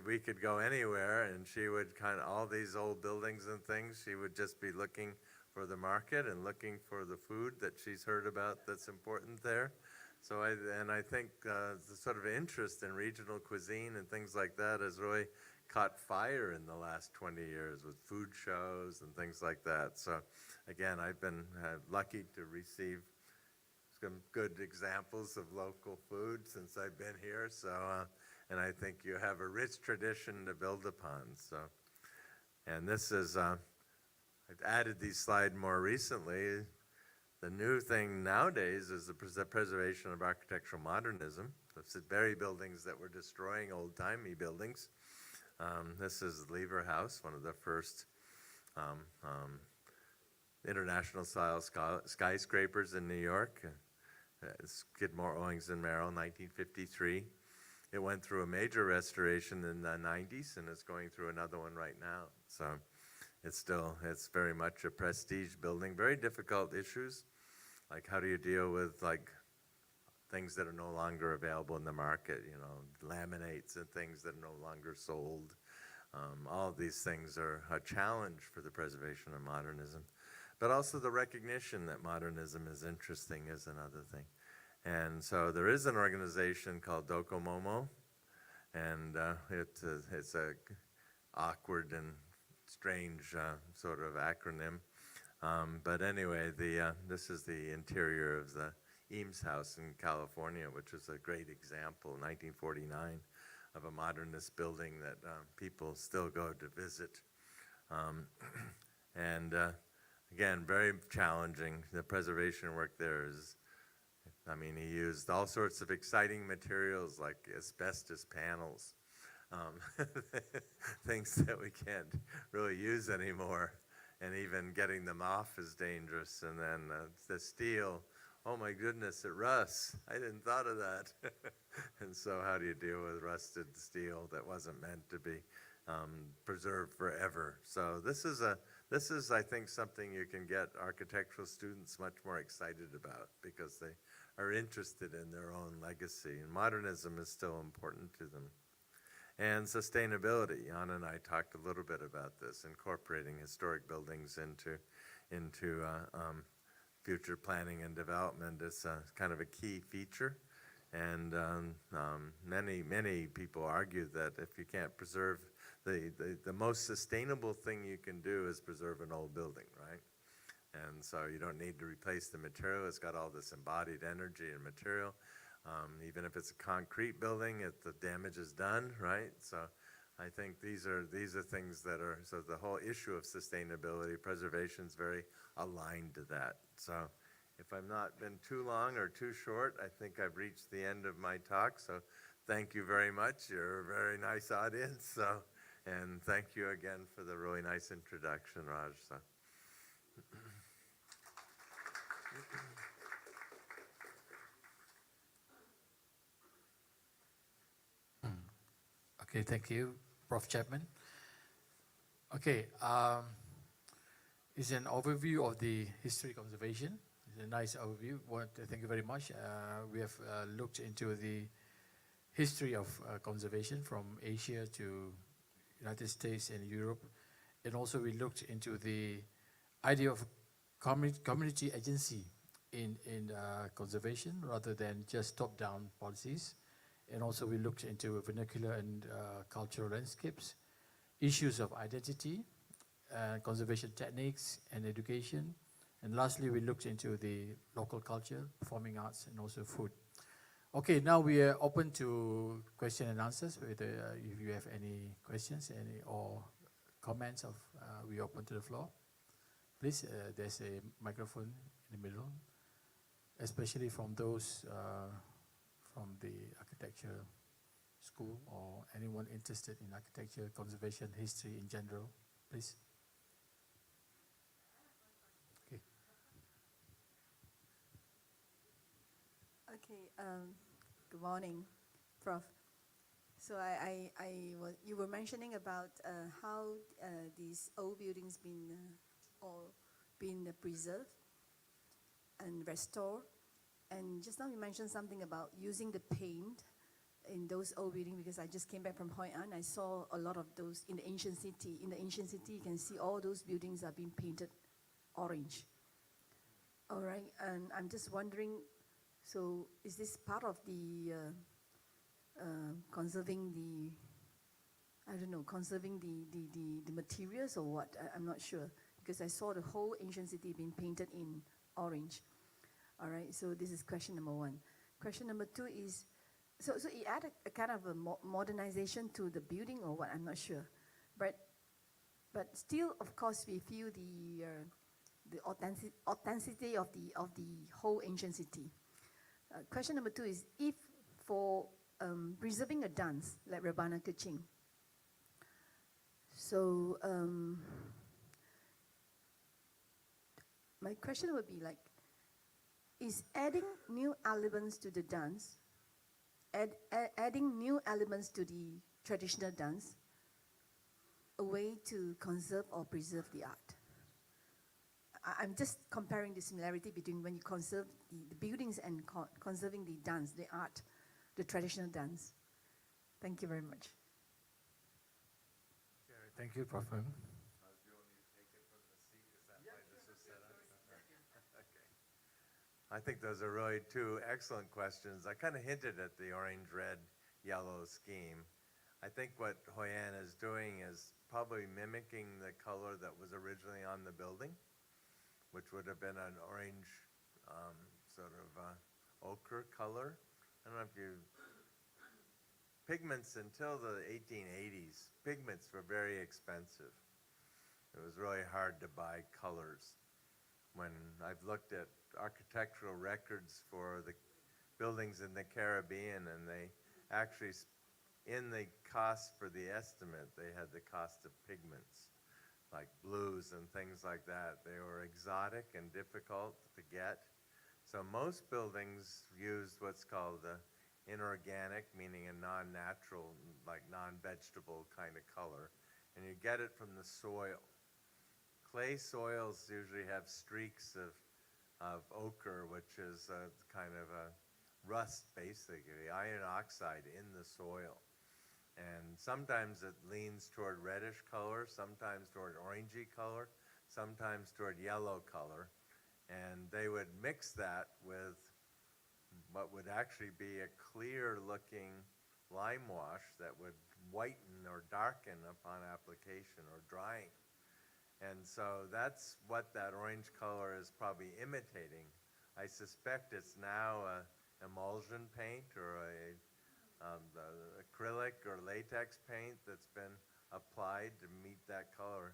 We could go anywhere, and she would all these old buildings and things, she would just be looking for the market and looking for the food that she's heard about that's important there. So I think the sort of interest in regional cuisine and things like that has really caught fire in the last 20 years with food shows and things like that. So again, I've been lucky to receive some good examples of local food since I've been here. So, and I think you have a rich tradition to build upon. So, and this is, I've added these slides more recently. The new thing nowadays is the preservation of architectural modernism. It's very buildings that were destroying old-timey buildings. This is Lever House, one of the first international-style skyscrapers in New York. Skidmore, Owings and Merrill, 1953. It went through a major restoration in the 90s, and it's going through another one right now. So it's very much a prestige building. Very difficult issues, like how do you deal with like things that are no longer available in the market, you know, laminates and things that are no longer sold. All of these things are a challenge for the preservation of modernism. But also the recognition that modernism is interesting is another thing. And so there is an organization called Docomomo, and it's a awkward and strange sort of acronym. But anyway, this is the interior of the Eames House in California, which is a great example, 1949, of a modernist building that people still go to visit. Again, very challenging. The preservation work there is, I mean, he used all sorts of exciting materials like asbestos panels, things that we can't really use anymore, and even getting them off is dangerous. And then the steel, oh my goodness, it rusts. I didn't thought of that. And so how do you deal with rusted steel that wasn't meant to be preserved forever? So this is, I think, something you can get architectural students much more excited about because they are interested in their own legacy, and modernism is still important to them. And sustainability, Jan and I talked a little bit about this, incorporating historic buildings into future planning and development is kind of a key feature. And many people argue that if you can't preserve, the most sustainable thing you can do is preserve an old building, right? And so you don't need to replace the material. It's got all this embodied energy and material. Even if it's a concrete building, the damage is done, right? So I think these are things that are, so the whole issue of sustainability, preservation is very aligned to that. So if I've not been too long or too short, I think I've reached the end of my talk. So thank you very much. You're a very nice audience. So, and thank you again for the really nice introduction, Raj. So. Okay, thank you, Prof. Chapman. Okay, it's an overview of the history of conservation. It's a nice overview. Thank you very much. We have looked into the history of conservation from Asia to United States and Europe. And also we looked into the idea of community agency in conservation rather than just top-down policies. And also we looked into vernacular and cultural landscapes, issues of identity, conservation techniques and education. And lastly, we looked into the local culture, performing arts, and also food. Okay, now we are open to question and answers. Whether if you have any questions or comments, we open to the floor. Please, there's a microphone in the middle, especially from those from the architecture school or anyone interested in architecture, conservation, history in general, please. Okay. Okay. Good morning, Prof. So you were mentioning about how these old buildings been preserved and restored. And just now you mentioned something about using the paint in those old buildings, because I just came back from Hoi An. I saw a lot of those in the ancient city. In the ancient city, you can see all those buildings are being painted orange. All right, and I'm just wondering, so is this part of the conserving the materials or what? I'm not sure, because I saw the whole ancient city being painted in orange. All right, so this is question number one. Question number two is, so it added a kind of a modernization to the building or what? I'm not sure. But still, of course, we feel the authenticity of the whole ancient city. Question number 2 is, if for preserving a dance like REBANA KERCING, so my question would be like, is adding new elements to the dance, adding new elements to the traditional dance, a way to conserve or preserve the art? I'm just comparing the similarity between when you conserve the buildings and conserving the dance, the art, the traditional dance. Thank you very much. Thank you, Prof. Do you want me to take it from the seat? Is that why this was set up? Okay. I think those are really two excellent questions. I kind of hinted at the orange, red, yellow scheme. I think what Hoi An is doing is probably mimicking the color that was originally on the building, which would have been an orange sort of ochre color. I don't know if you... Pigments until the 1880s, pigments were very expensive. It was really hard to buy colors. When I've looked at architectural records for the buildings in the Caribbean, and they actually, in the cost for the estimate, they had the cost of pigments, like blues and things like that. They were exotic and difficult to get. So most buildings used what's called the inorganic, meaning a non-natural, like non-vegetable kind of color, and you get it from the soil. Clay soils usually have streaks of ochre, which is a kind of a rust, basically, iron oxide in the soil. And sometimes it leans toward reddish color, sometimes toward orangey color, sometimes toward yellow color, and they would mix that with what would actually be a clear-looking lime wash that would whiten or darken upon application or drying. And so that's what that orange color is probably imitating. I suspect it's now an emulsion paint or the acrylic or latex paint that's been applied to meet that color.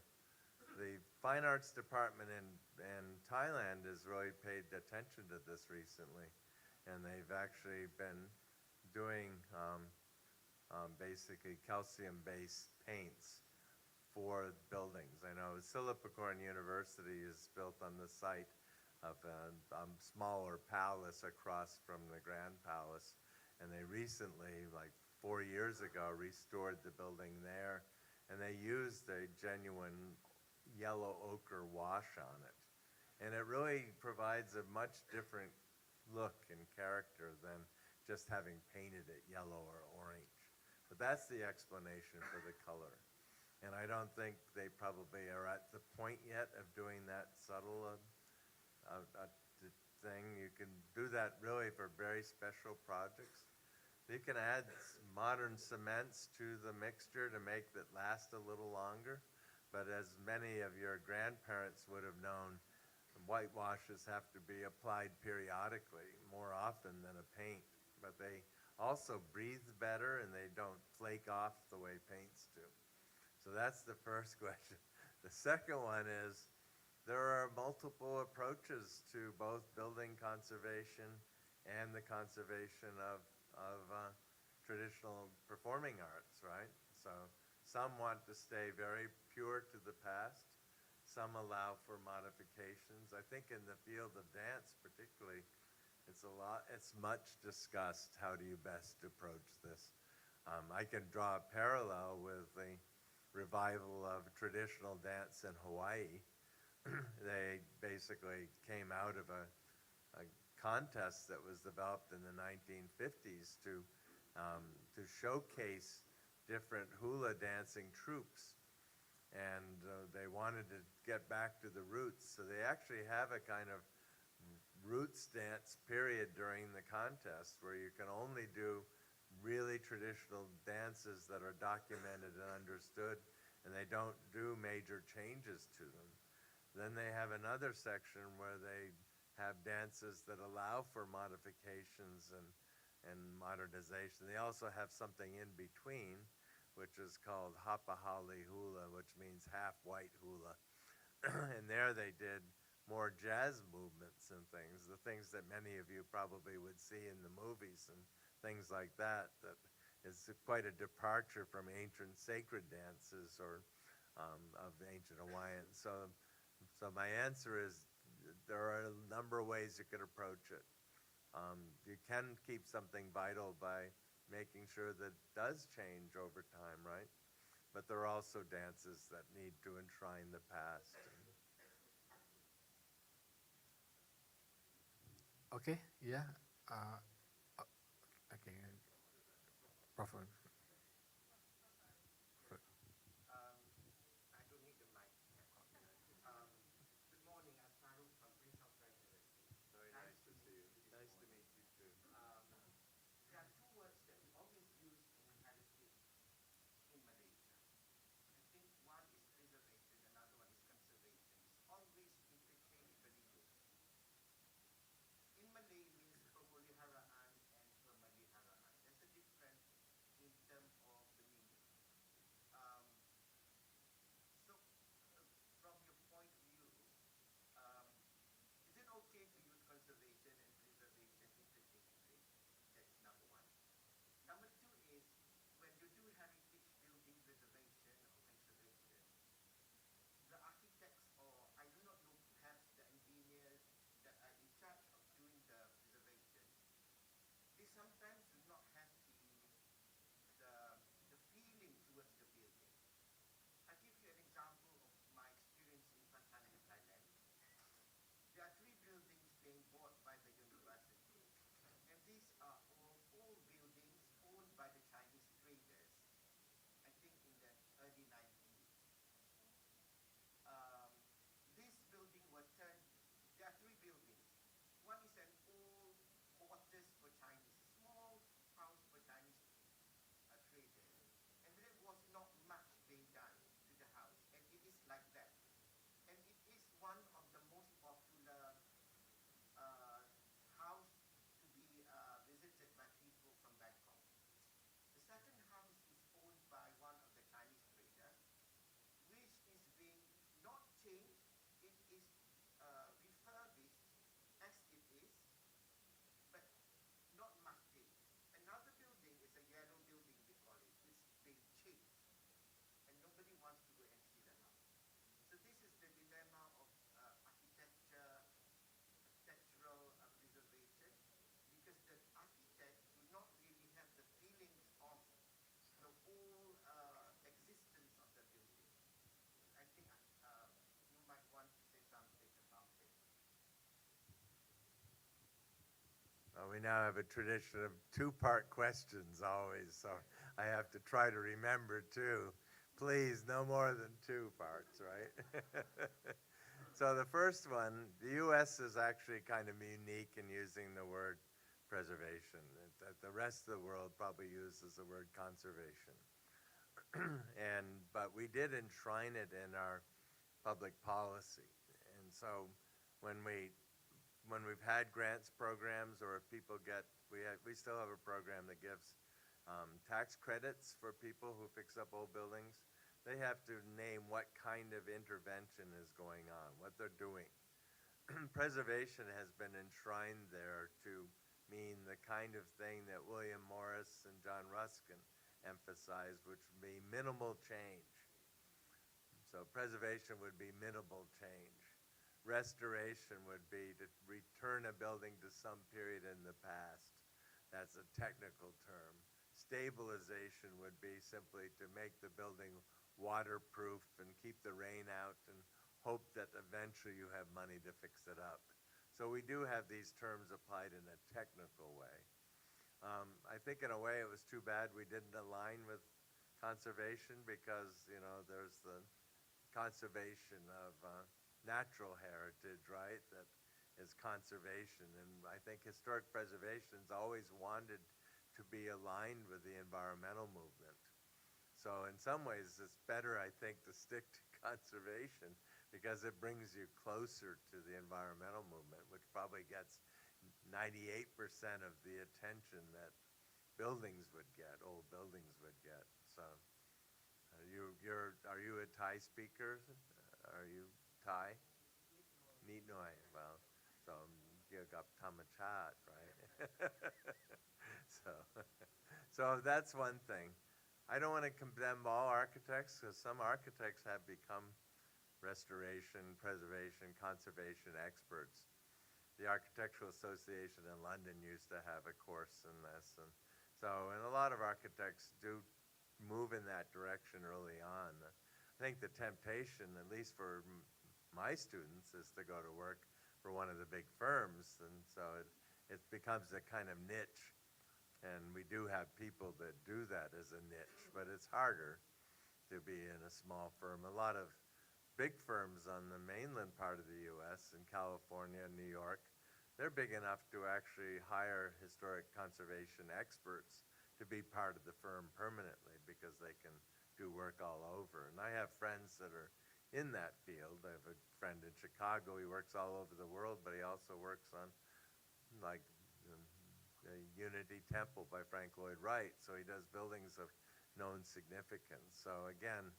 The Fine Arts Department in Thailand has really paid attention to this recently. And they've actually been doing basically calcium-based paints for buildings. I know Silipacorn University is built on the site of a smaller palace across from the Grand Palace, and they recently, like 4 years ago, restored the building there, and they used a genuine yellow ochre wash on it. And it really provides a much different look and character than just having painted it yellow or orange. But that's the explanation for the color. And I don't think they probably are at the point yet of doing that subtle thing. You can do that really for very special projects. You can add modern cements to the mixture to make it last a little longer. But as many of your grandparents would have known, whitewashes have to be applied periodically, more often than a paint. But they also breathe better and they don't flake off the way paints do. So that's the first question. The second one is, there are multiple approaches to both building conservation and the conservation of traditional performing arts, right? So some want to stay very pure to the past. Some allow for modifications. I think in the field of dance particularly, it's much discussed, how do you best approach this? I can draw a parallel with the revival of traditional dance in Hawaii. They basically came out of a contest that was developed in the 1950s to showcase different hula dancing troupes. And they wanted to get back to the roots, so they actually have a kind of roots dance period during the contest where you can only do really traditional dances that are documented and understood, and they don't do major changes to them. Then they have another section where they have dances that allow for modifications and modernization. They also have something in between, which is called Hapahali hula, which means half-white hula. And there they did more jazz movements and things, the things that many of you probably would see in the movies and things like that, that is quite a departure from ancient sacred dances or of ancient Hawaiian. So my answer is there are a number of ways you could approach it. You can keep something vital by making sure that it does change over time, right? But there are also dances that need to enshrine the past. Okay, yeah. Okay, Prof. I don't need the mic. Good morning, I'm Farouk from Chancellery. Very nice to see you. Nice to meet you too. There are two words that we always use in heritage in Malaysia. I think one is preservation, another one is conservation. It's always interchangeably used. In Malay means pemuliharaan and pemeliharaan. There's a difference in terms of the meaning. Um, so, from your point of view, um, is it okay to use conservation and preservation interchangeably? That's number one. Number two is when you do heritage building preservation or conservation, the architects, or I do not know, perhaps the engineers that are in charge of doing the preservation, they sometimes do not have the feeling towards the building. I'll give you an example of my experience in Thailand. There are three buildings being bought by the university, and these are all buildings owned by the Chinese traders, I think in the early 90s. Um, this building was turned, there are three buildings. One is an old quarters for Chinese, small house for Chinese traders. And there was not much being done to the house, and it is like that. And it is one of the most popular house to be visited by people from Bangkok. The second house is owned by one of the Chinese traders, which is being not changed, it is refurbished as it is, but not much change. Another building is a yellow building, we call it, which is being changed, and nobody wants to go and see the house. So this is the dilemma of architectural preservation, because the architects do not really have the feelings of the whole existence of the building. I think you might want to say something about it. Well, we now have a tradition of two-part questions always, so I have to try to remember two. Please, no more than two parts, right? So the first one, the U.S. is actually kind of unique in using the word preservation. The rest of the world probably uses the word conservation. But we did enshrine it in our public policy. And so when we've had grants programs, or if people get, we still have a program that gives tax credits for people who fix up old buildings. They have to name what kind of intervention is going on, what they're doing. Preservation has been enshrined there to mean the kind of thing that William Morris and John Ruskin emphasized, which would be minimal change. So preservation would be minimal change. Restoration would be to return a building to some period in the past. That's a technical term. Stabilization would be simply to make the building waterproof and keep the rain out and hope that eventually you have money to fix it up. So we do have these terms applied in a technical way. I think in a way it was too bad we didn't align with conservation, because, you know, there's the conservation of natural heritage, right? That is conservation. And I think historic preservation's always wanted to be aligned with the environmental movement. So in some ways, it's better, I think, to stick to conservation, because it brings you closer to the environmental movement, which probably gets 98% of the attention that buildings would get, old buildings would get. So are you a Thai speaker? Are you Thai? Neat หน่อย well, so เกี่ยวกับธรรมชาติ right? so, so that's one thing. I don't want to condemn all architects, because some architects have become restoration, preservation, conservation experts. The Architectural Association in London used to have a course in this, and a lot of architects do move in that direction early on. I think the temptation, at least for my students, is to go to work for one of the big firms, and so it becomes a kind of niche. And we do have people that do that as a niche, but it's harder to be in a small firm. A lot of big firms on the mainland part of the U.S., in California, New York, they're big enough to actually hire historic conservation experts to be part of the firm permanently, because they can do work all over. And I have friends that are in that field. I have a friend in Chicago. He works all over the world, but he also works on, like, the Unity Temple by Frank Lloyd Wright. So he does buildings of known significance. So again,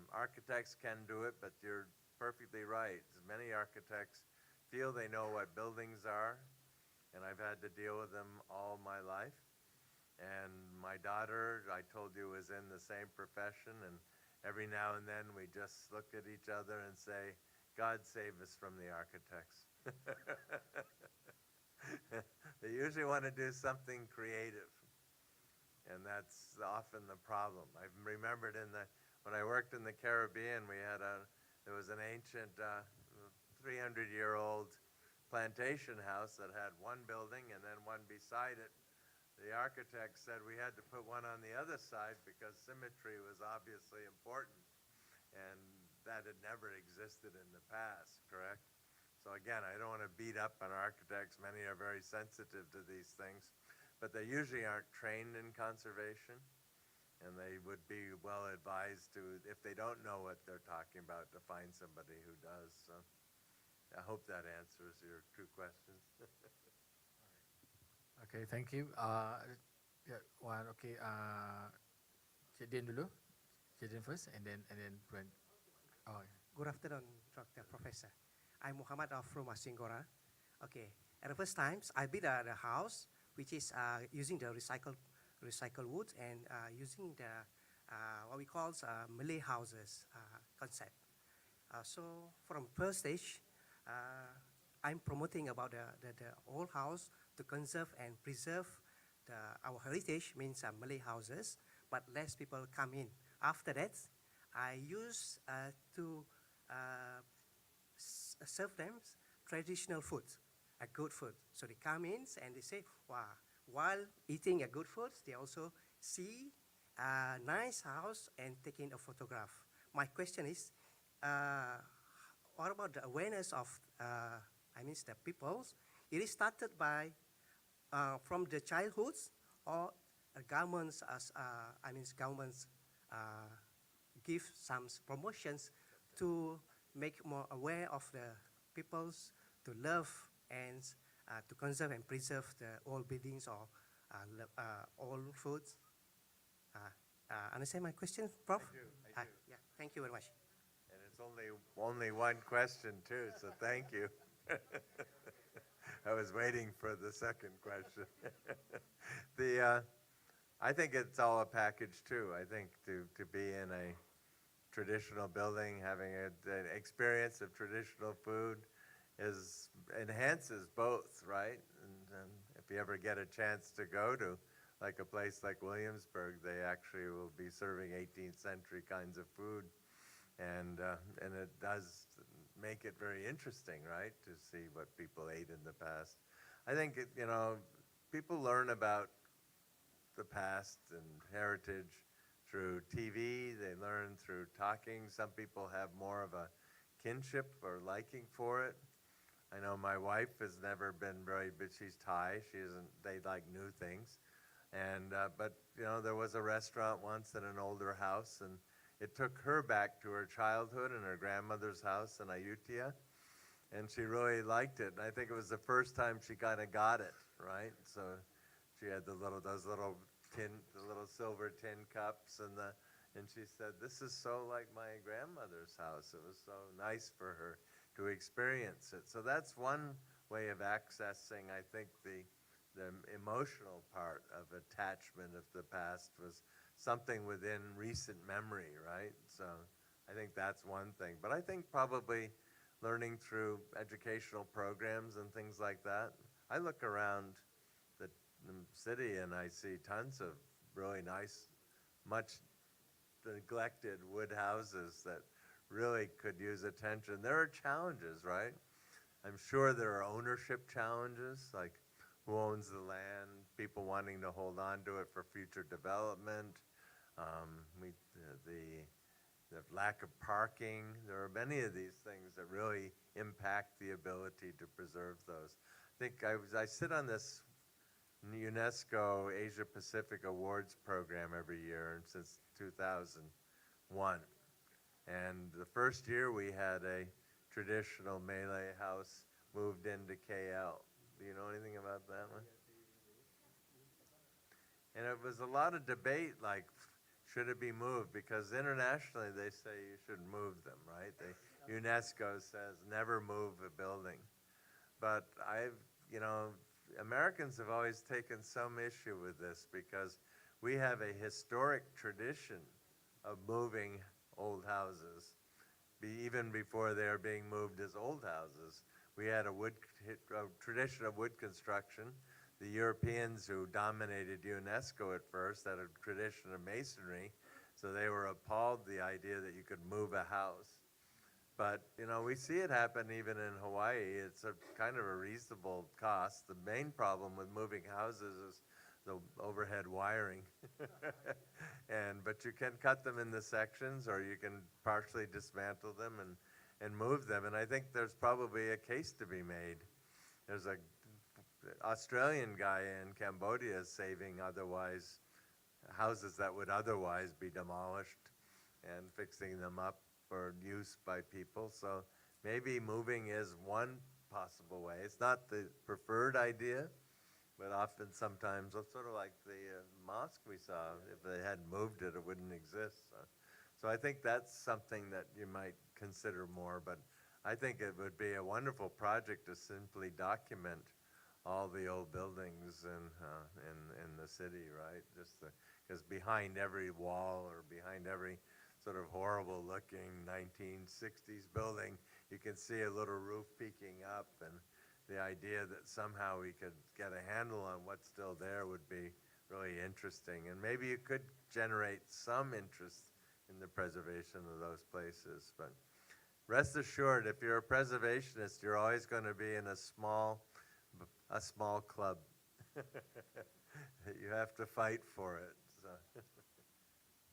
architects can do it, but you're perfectly right. Many architects feel they know what buildings are, and I've had to deal with them all my life. And my daughter, I told you, was in the same profession, and every now and then we just look at each other and say, God save us from the architects. They usually want to do something creative, and that's often the problem. I've remembered when I worked in the Caribbean, there was an ancient 300-year-old plantation house that had one building and then one beside it. The architect said we had to put one on the other side because symmetry was obviously important, and that had never existed in the past, correct? So again, I don't want to beat up on architects. Many are very sensitive to these things, but they usually aren't trained in conservation, and they would be well advised to, if they don't know what they're talking about, to find somebody who does. So I hope that answers your two questions. Okay, thank you. Yeah, one. Okay, Cik Din dulu. Cik Din first, and then Brent. Oh, yeah. Good afternoon, Dr. Professor. I'm Muhammad from Singgora. Okay, at the first times, I built the house, which is using the recycled wood and using the what we call Malay houses concept. So from first stage, I'm promoting about the old house to conserve and preserve our heritage, means Malay houses, but less people come in. After that, I use to serve them traditional food, a good food. So they come in and they say, wow, while eating a good food, they also see a nice house and taking a photograph. My question is, what about the awareness of, the peoples? It is started by, from the childhoods, or governments governments give some promotions to make more aware of the peoples, to love and to conserve and preserve the old buildings or old foods. Understand my question, Prof? I do. Yeah, thank you very much. And it's only one question too, so thank you. I was waiting for the second question. I think it's all a package too. I think to be in a traditional building, having an experience of traditional food enhances both, right? And if you ever get a chance to go to like a place like Williamsburg, they actually will be serving 18th century kinds of food, and it does make it very interesting, right, to see what people ate in the past. I think people learn about the past and heritage through TV. They learn through talking. Some people have more of a kinship or liking for it. I know my wife has never been but she's Thai. They like new things. And, but there was a restaurant once in an older house, and it took her back to her childhood and her grandmother's house in Ayutthaya, and she really liked it. And I think it was the first time she kind of got it, right? So she had those little silver tin cups, and she said, "This is so like my grandmother's house." It was so nice for her to experience it. So that's one way of accessing, I think, the emotional part of attachment of the past was something within recent memory, right? So I think that's one thing. But I think probably learning through educational programs and things like that. I look around the city and I see tons of really nice, much neglected wood houses that really could use attention. There are challenges, right? I'm sure there are ownership challenges, like who owns the land, people wanting to hold on to it for future development, the lack of parking. There are many of these things that really impact the ability to preserve those. I think I sit on this UNESCO Asia Pacific Awards program every year since 2001. And the first year we had a traditional Malay house moved into KL. Do you know anything about that one? And it was a lot of debate, like, should it be moved? Because internationally they say you should move them, right? UNESCO says never move a building. But Americans have always taken some issue with this because we have a historic tradition of moving old houses, even before they are being moved as old houses. We had a tradition of wood construction. The Europeans, who dominated UNESCO at first, had a tradition of masonry, so they were appalled the idea that you could move a house. But, we see it happen even in Hawaii. It's a kind of a reasonable cost. The main problem with moving houses is the overhead wiring. But you can cut them into sections, or you can partially dismantle them and move them. And I think there's probably a case to be made. There's an Australian guy in Cambodia saving houses that would otherwise be demolished and fixing them up for use by people. So maybe moving is one possible way. It's not the preferred idea, but often sometimes, it's sort of like the mosque we saw. If they hadn't moved it, it wouldn't exist. So I think that's something that you might consider more, but I think it would be a wonderful project to simply document all the old buildings in the city, right? Because behind every wall or behind every sort of horrible looking 1960s building, you can see a little roof peeking up, and the idea that somehow we could get a handle on what's still there would be really interesting. And maybe you could generate some interest in the preservation of those places. But rest assured, if you're a preservationist, you're always going to be in a small club. You have to fight for it. So.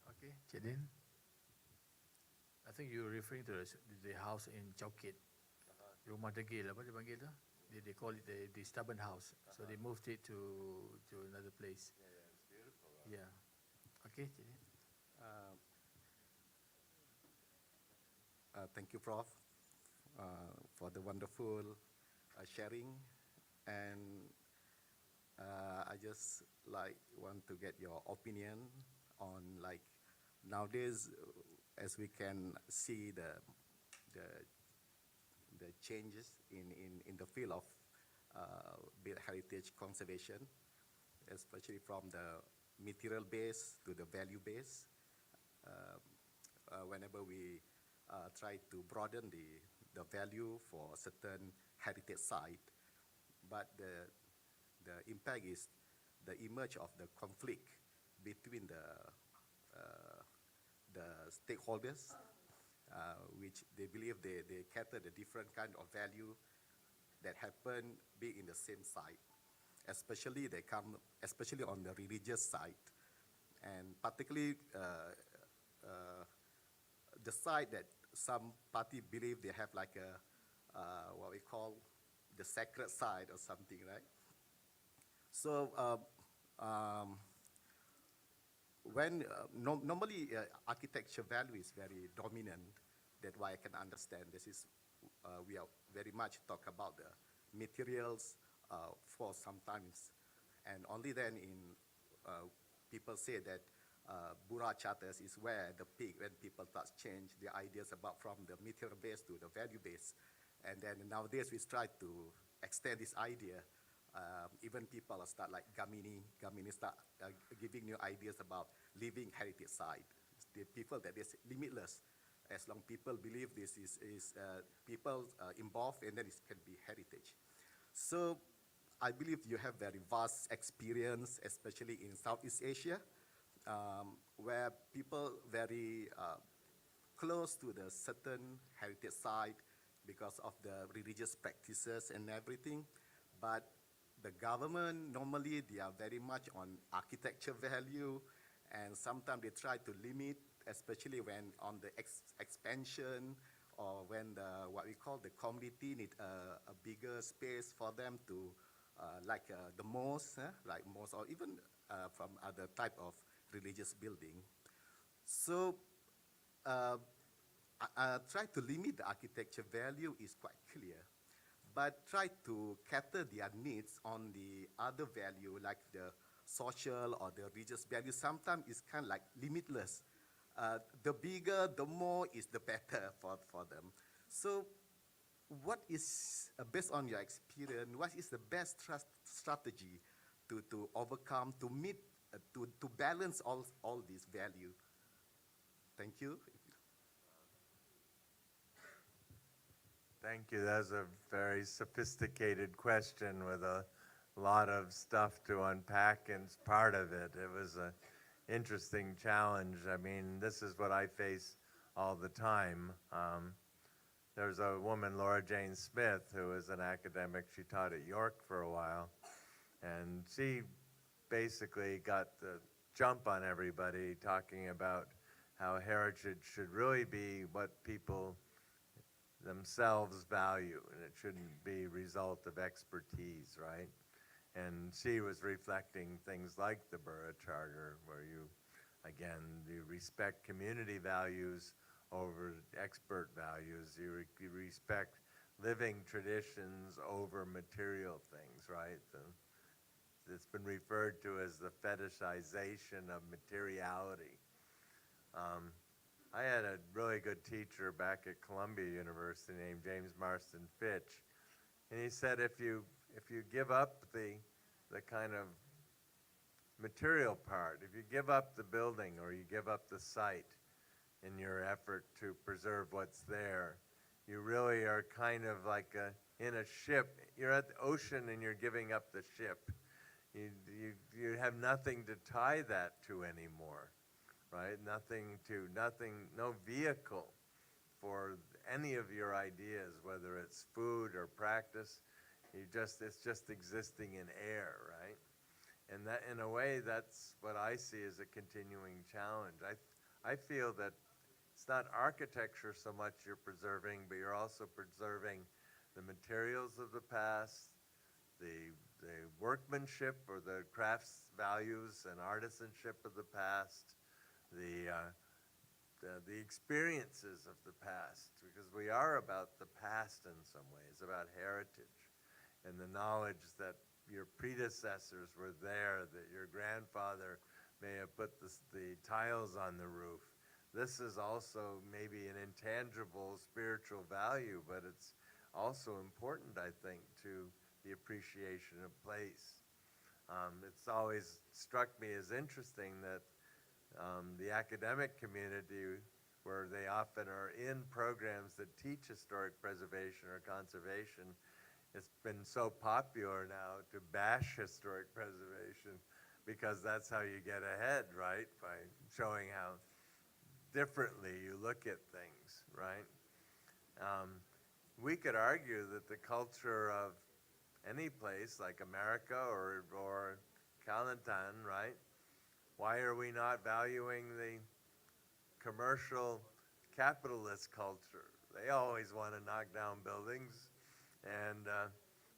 Okay, Jadin. I think you're referring to the house in Chowkit. Rumah Degil, apa dia panggil tu? They call it the stubborn house. So they moved it to another place. Yeah, it's beautiful. Yeah. Okay, Jadin. Thank you, Prof, for the wonderful sharing. And I just want to get your opinion on nowadays, as we can see the changes in the field of built heritage conservation, especially from the material base to the value base. Whenever we try to broaden the value for a certain heritage site, but the impact is the emerge of the conflict between the stakeholders, which they believe they cater the different kind of value that happen be in the same site. Especially especially on the religious side, and particularly the side that some party believe they have like what we call the sacred side or something, right? So when normally architecture value is very dominant, that's why I can understand this is we are very much talk about the materials for sometimes, and only then people say that Burra charters is where the peak when people start change the ideas about from the material base to the value base, And then nowadays we try to extend this idea. Even people start like Gamini start giving new ideas about living heritage site. The people that is limitless, as long people believe this is people involved, and then it can be heritage. So I believe you have very vast experience, especially in Southeast Asia, where people very close to the certain heritage site because of the religious practices and everything. But the government, normally they are very much on architecture value, and sometimes they try to limit, especially when on the expansion, or when the, what we call the community need a bigger space for them to, like the mosque, like mosque, or even from other type of religious building. So try to limit the architecture value is quite clear, but try to cater their needs on the other value, like the social or the religious value. Sometimes it's kind of like limitless. The bigger, the more is the better for them. So what is, based on your experience, what is the best strategy to overcome, to meet, to balance all these value? Thank you. Thank you. That was a very sophisticated question with a lot of stuff to unpack, and it's part of it. It was an interesting challenge. I mean, this is what I face all the time. There's a woman, Laura Jane Smith, who is an academic. She taught at York for a while, and she basically got the jump on everybody, talking about how heritage should really be what people themselves value, and it shouldn't be result of expertise, right? And she was reflecting things like the Burra Charter, where you respect community values over expert values. You respect living traditions over material things, right? It's been referred to as the fetishization of materiality. I had a really good teacher back at Columbia University named James Marston Fitch, and he said if you give up the kind of material part, if you give up the building or you give up the site in your effort to preserve what's there, you really are kind of like in a ship. You're at the ocean and you're giving up the ship. You have nothing to tie that to anymore. Right? No vehicle for any of your ideas, whether it's food or practice. It's just existing in air, right? And that, in a way, that's what I see as a continuing challenge. I feel that it's not architecture so much you're preserving, but you're also preserving the materials of the past, the workmanship or the crafts values and artisanship of the past, the experiences of the past, because we are about the past in some ways, about heritage and the knowledge that your predecessors were there, that your grandfather may have put the tiles on the roof. This is also maybe an intangible spiritual value, but it's also important, I think, to the appreciation of place. It's always struck me as interesting that the academic community, where they often are in programs that teach historic preservation or conservation, it's been so popular now to bash historic preservation because that's how you get ahead, right? By showing how differently you look at things, right? We could argue that the culture of any place like America or Kelantan, right? Why are we not valuing the commercial capitalist culture? They always want to knock down buildings, and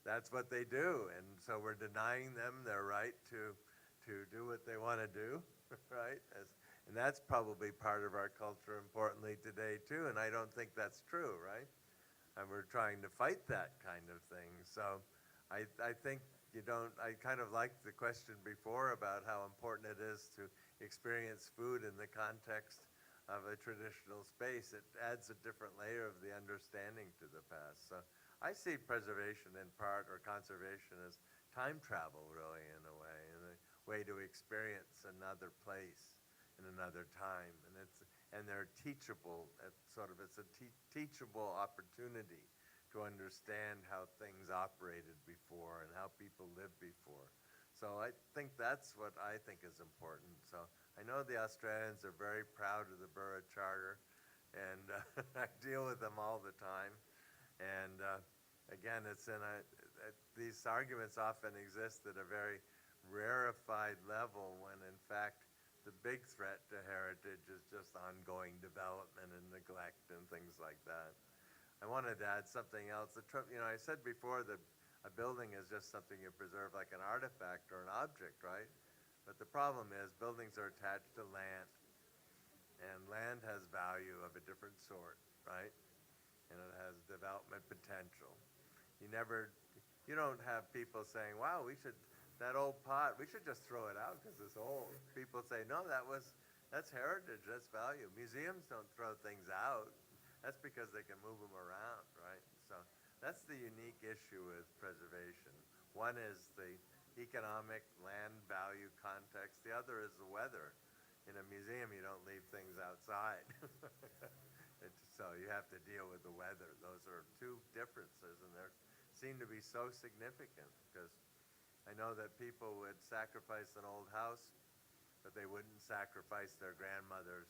that's what they do. And so we're denying them their right to do what they want to do, right? And that's probably part of our culture, importantly, today, too. And I don't think that's true, right? And we're trying to fight that kind of thing. So I think I kind of liked the question before about how important it is to experience food in the context of a traditional space. It adds a different layer of the understanding to the past. So I see preservation in part, or conservation, as time travel, really, in a way to experience another place in another time. And they're teachable, it's a teachable opportunity to understand how things operated before and how people lived before. So I think that's what I think is important. So I know the Australians are very proud of the Burra Charter, and I deal with them all the time. And again, these arguments often exist at a very rarefied level when, in fact, the big threat to heritage is just ongoing development and neglect and things like that. I wanted to add something else. I said before that a building is just something you preserve like an artifact or an object, right? But the problem is buildings are attached to land, and land has value of a different sort, right? And it has development potential. You don't have people saying, wow, that old pot, we should just throw it out because it's old. People say, no, that's heritage, that's value. Museums don't throw things out. That's because they can move them around, right? So that's the unique issue with preservation. One is the economic land value context. The other is the weather. In a museum, you don't leave things outside. So you have to deal with the weather. Those are two differences, and they seem to be so significant, because I know that people would sacrifice an old house, but they wouldn't sacrifice their grandmother's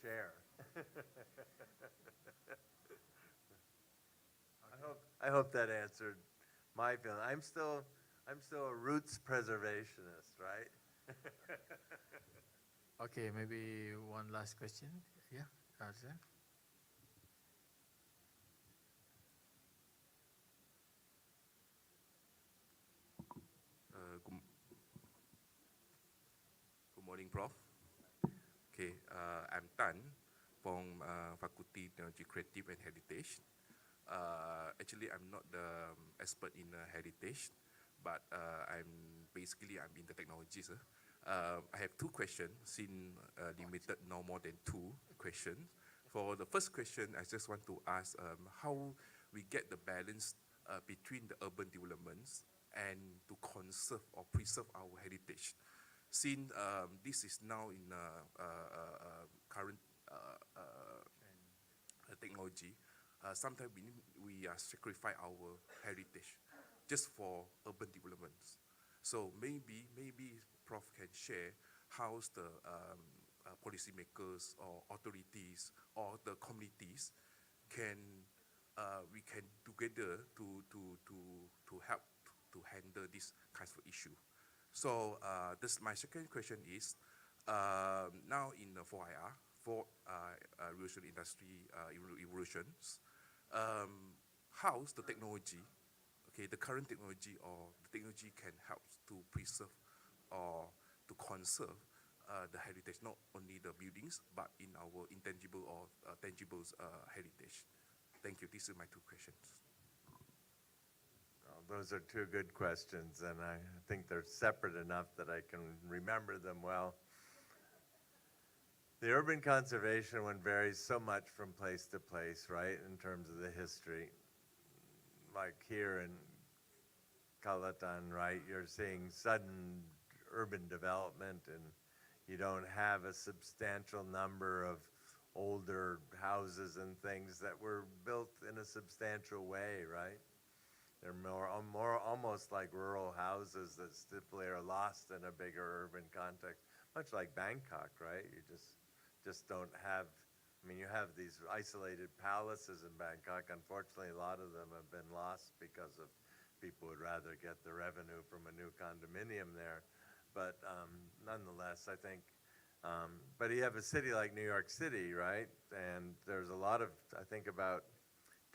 chair. I hope that answered my feeling. I'm still a roots preservationist, right? Okay, maybe one last question. Yeah, Arza. Good morning, Prof. Okay, I'm Tan from Faculty Technology Creative and Heritage. Actually, I'm not the expert in heritage, but I'm in the technologies. I have two questions, since limited no more than two questions. For the first question, I just want to ask how we get the balance between the urban developments and to conserve or preserve our heritage. Since this is now in current technology, sometimes we sacrifice our heritage just for urban developments. So maybe Prof can share how's the policymakers or authorities or the communities we can together to help to handle this kind of issue. So my second question is, now in the 4IR, for revolution industry evolutions, how's the technology, the current technology or the technology can help to preserve or to conserve the heritage, not only the buildings, but in our intangible or tangible heritage. Thank you. These are my two questions. Well, those are two good questions, and I think they're separate enough that I can remember them well. The urban conservation one varies so much from place to place, right, in terms of the history. Like here in Kelantan, right, you're seeing sudden urban development, and you don't have a substantial number of older houses and things that were built in a substantial way, right? They're more almost like rural houses that simply are lost in a bigger urban context, much like Bangkok, right? You just don't have, you have these isolated palaces in Bangkok. Unfortunately, a lot of them have been lost because of people would rather get the revenue from a new condominium there. But nonetheless, I think, but you have a city like New York City, right? And there's a lot of, I think about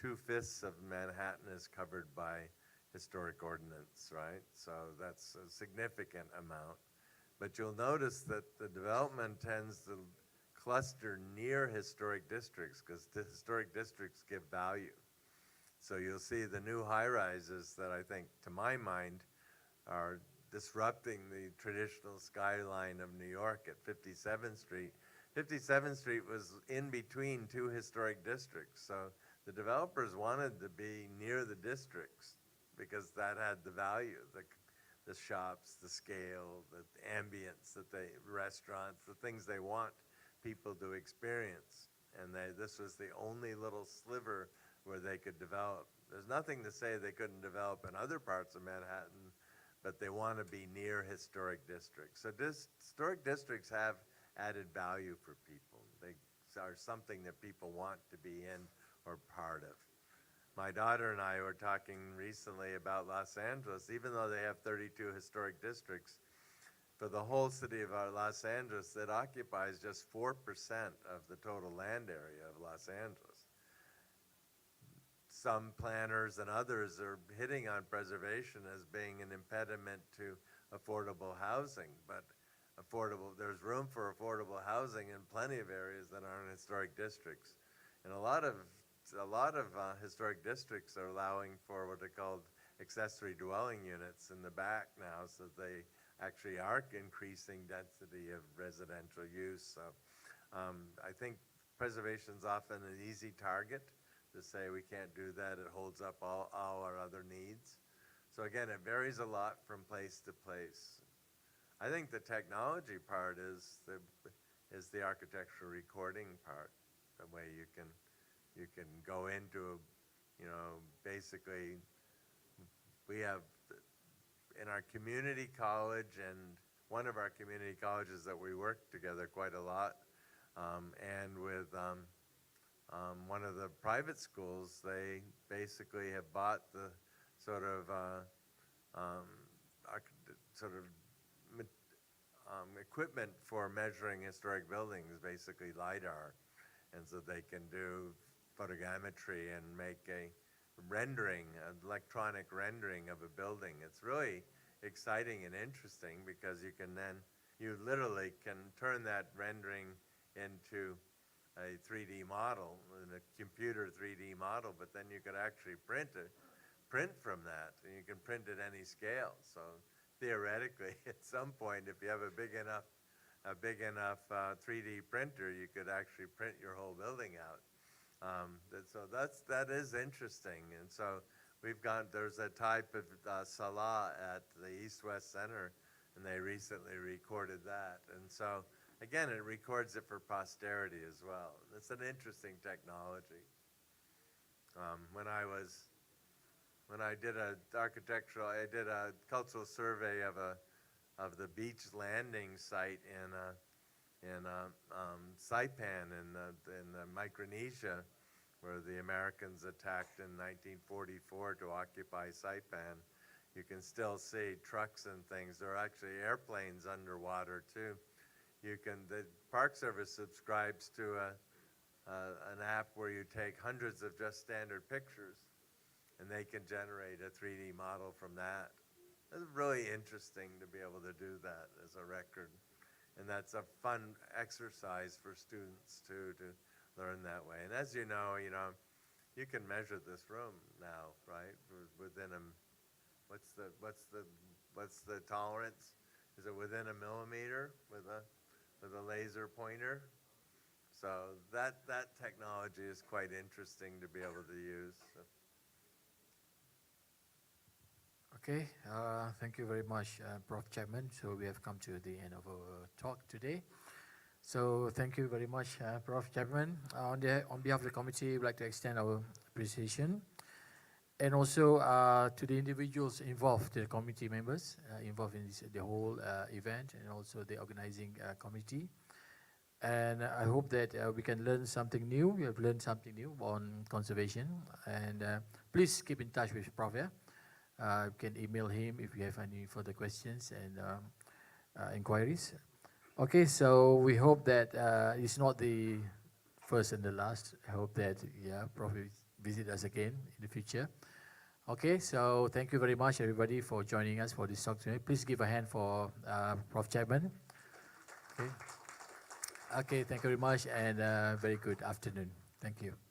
2/5 of Manhattan is covered by historic ordinance, right? So that's a significant amount. But you'll notice that the development tends to cluster near historic districts, because the historic districts give value. So you'll see the new high-rises that I think, to my mind, are disrupting the traditional skyline of New York at 57th Street 57th Street was in between two historic districts, so the developers wanted to be near the districts because that had the value, the shops, the scale, the ambience, restaurants, the things they want people to experience. And this was the only little sliver where they could develop. There's nothing to say they couldn't develop in other parts of Manhattan, but they want to be near historic districts. So historic districts have added value for people. They are something that people want to be in or part of. My daughter and I were talking recently about Los Angeles. Even though they have 32 historic districts, for the whole city of Los Angeles, it occupies just 4% of the total land area of Los Angeles. Some planners and others are hitting on preservation as being an impediment to affordable housing, but there's room for affordable housing in plenty of areas that aren't historic districts. And a lot of historic districts are allowing for what are called accessory dwelling units in the back now, so they actually are increasing density of residential use. So I think preservation's often an easy target to say we can't do that. It holds up all our other needs. So again, it varies a lot from place to place. I think the technology part is the architectural recording part, the way you can go into, basically, we have in our community college, and one of our community colleges that we work together quite a lot, and with one of the private schools, they basically have bought the sort of equipment for measuring historic buildings, basically LiDAR, and so they can do photogrammetry and make a rendering, an electronic rendering of a building. It's really exciting and interesting because you literally can turn that rendering into a 3D model, in a computer 3D model, but then you could actually print from that, and you can print at any scale. So theoretically, at some point, if you have a big enough 3D printer, you could actually print your whole building out. So that is interesting. And so there's a type of Salah at the East-West Center, and they recently recorded that. And so again, it records it for posterity as well. It's an interesting technology. When I did I did a cultural survey of the beach landing site in Saipan in Micronesia, where the Americans attacked in 1944 to occupy Saipan. You can still see trucks and things. There are actually airplanes underwater too. The Park Service subscribes to an app where you take hundreds of just standard pictures, and they can generate a 3D model from that. It's really interesting to be able to do that as a record. And that's a fun exercise for students too, to learn that way. And as you know, you can measure this room now, right? Within what's the tolerance? Is it within a millimeter with a laser pointer? So that technology is quite interesting to be able to use. So. Okay, thank you very much, Prof. Chapman. So we have come to the end of our talk today. So thank you very much, Prof. Chapman. On behalf of the committee, we'd like to extend our appreciation. And also to the individuals involved, the committee members involved in the whole event, and also the organizing committee. And I hope that we can learn something new. We have learned something new on conservation. And please keep in touch with Prof. You can email him if you have any further questions and inquiries. Okay, so we hope that it's not the first and the last. I hope that, Prof will visit us again in the future. Okay, so thank you very much, everybody, for joining us for this talk today. Please give a hand for Prof. Chapman. Okay. Okay, thank you very much, and very good afternoon. Thank you.